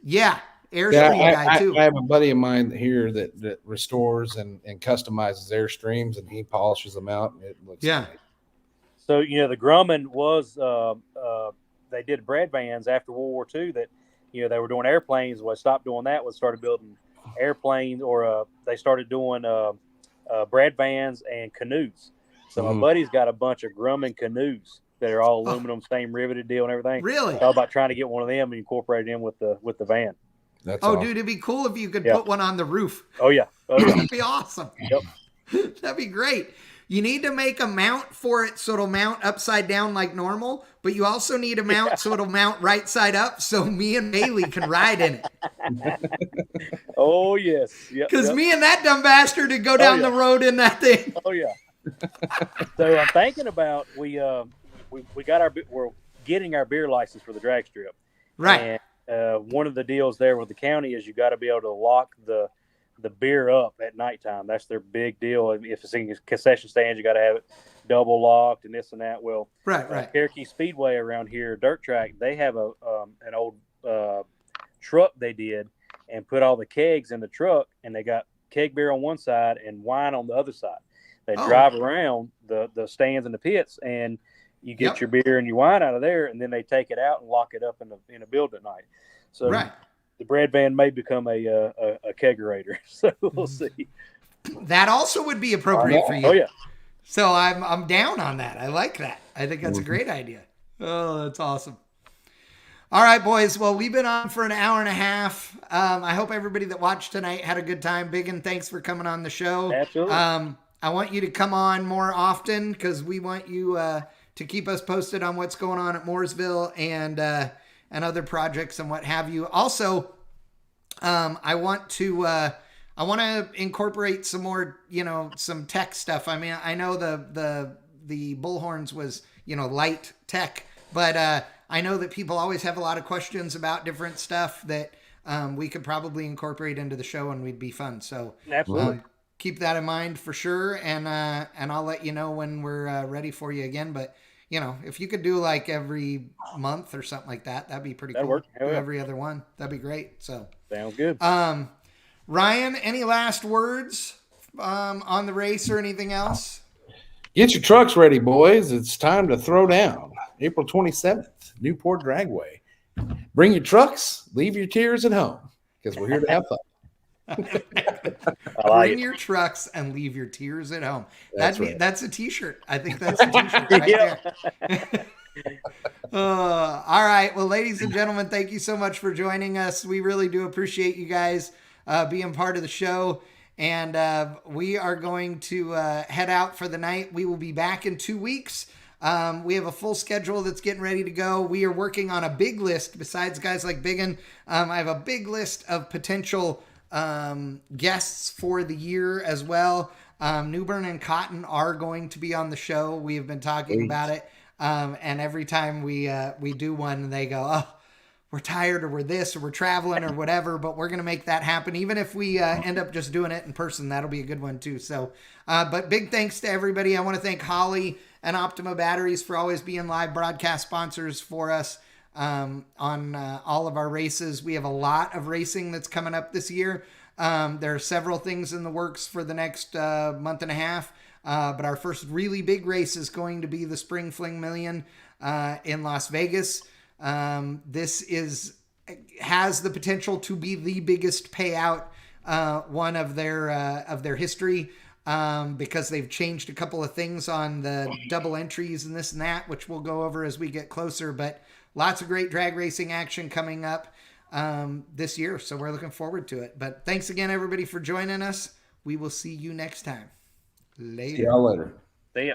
Yeah, Airstream guy too.
I have a buddy of mine here that restores and customizes Airstreams, and he polishes them out. And it looks nice.
So, you know, the Grumman was, they did bread vans after World War II that, you know, they were doing airplanes. Well, stopped doing that, was started building airplanes, or they started doing bread vans and canoes. So my buddy's got a bunch of Grumman canoes that are all aluminum, same riveted deal and everything.
Really?
I thought about trying to get one of them and incorporate it in with the van.
That's awesome.
Dude, it'd be cool if you could put one on the roof.
Oh, yeah.
That'd be awesome.
Yep.
That'd be great. You need to make a mount for it so it'll mount upside down like normal, but you also need a mount so it'll mount right side up so me and Bailey can ride in it.
Oh, yes.
Because me and that dumb bastard would go down the road in that thing.
Oh, yeah. So I'm thinking about, we're getting our beer license for the drag strip.
Right.
And one of the deals there with the county is you got to be able to lock the beer up at nighttime. That's their big deal. If it's in concession stands, you got to have it double locked and this and that. Well,
right.
Cherokee Speedway around here, dirt track, they have an old truck they did and put all the kegs in the truck, and they got keg beer on one side and wine on the other side. They drive around the stands and the pits, and you get your beer and your wine out of there, and then they take it out and lock it up in a building at night. So the bread van may become a kegerator, so we'll see.
That also would be appropriate for you.
Oh, yeah.
So I'm down on that. I like that. I think that's a great idea. Oh, that's awesome. All right, boys. Well, we've been on for an hour and a half. I hope everybody that watched tonight had a good time. Bigan, thanks for coming on the show.
Absolutely.
I want you to come on more often because we want you to keep us posted on what's going on at Mooresville and other projects and what have you. Also, I want to incorporate some more, some tech stuff. I mean, I know the Bullhorns was, light tech, but I know that people always have a lot of questions about different stuff that we could probably incorporate into the show and we'd be fun. So
absolutely.
Keep that in mind for sure. And I'll let you know when we're ready for you again. But if you could do like every month or something like that, that'd be pretty cool.
Work.
Do every other one. That'd be great. So
sounds good.
Ryan, any last words on the race or anything else?
Get your trucks ready, boys. It's time to throw down. April 27th, Newport Dragway. Bring your trucks, leave your tears at home, because we're here to have fun.
Bring your trucks and leave your tears at home. That's a t-shirt. I think that's a t-shirt right there. All right. Well, ladies and gentlemen, thank you so much for joining us. We really do appreciate you guys being part of the show. And we are going to head out for the night. We will be back in 2 weeks. We have a full schedule that's getting ready to go. We are working on a big list besides guys like Bigan. I have a big list of potential guests for the year as well. Newburn and Cotton are going to be on the show. We have been talking about it. And every time we do one, they go, oh, we're tired or we're this or we're traveling or whatever, but we're going to make that happen. Even if we end up just doing it in person, that'll be a good one too. So, but big thanks to everybody. I want to thank Holly and Optima Batteries for always being live broadcast sponsors for us on all of our races. We have a lot of racing that's coming up this year. There are several things in the works for the next month and a half. But our first really big race is going to be the Spring Fling Million in Las Vegas. This has the potential to be the biggest payout one of their history because they've changed a couple of things on the double entries and this and that, which we'll go over as we get closer. But lots of great drag racing action coming up this year, so we're looking forward to it. But thanks again, everybody, for joining us. We will see you next time. Later.
See y'all later.
See ya.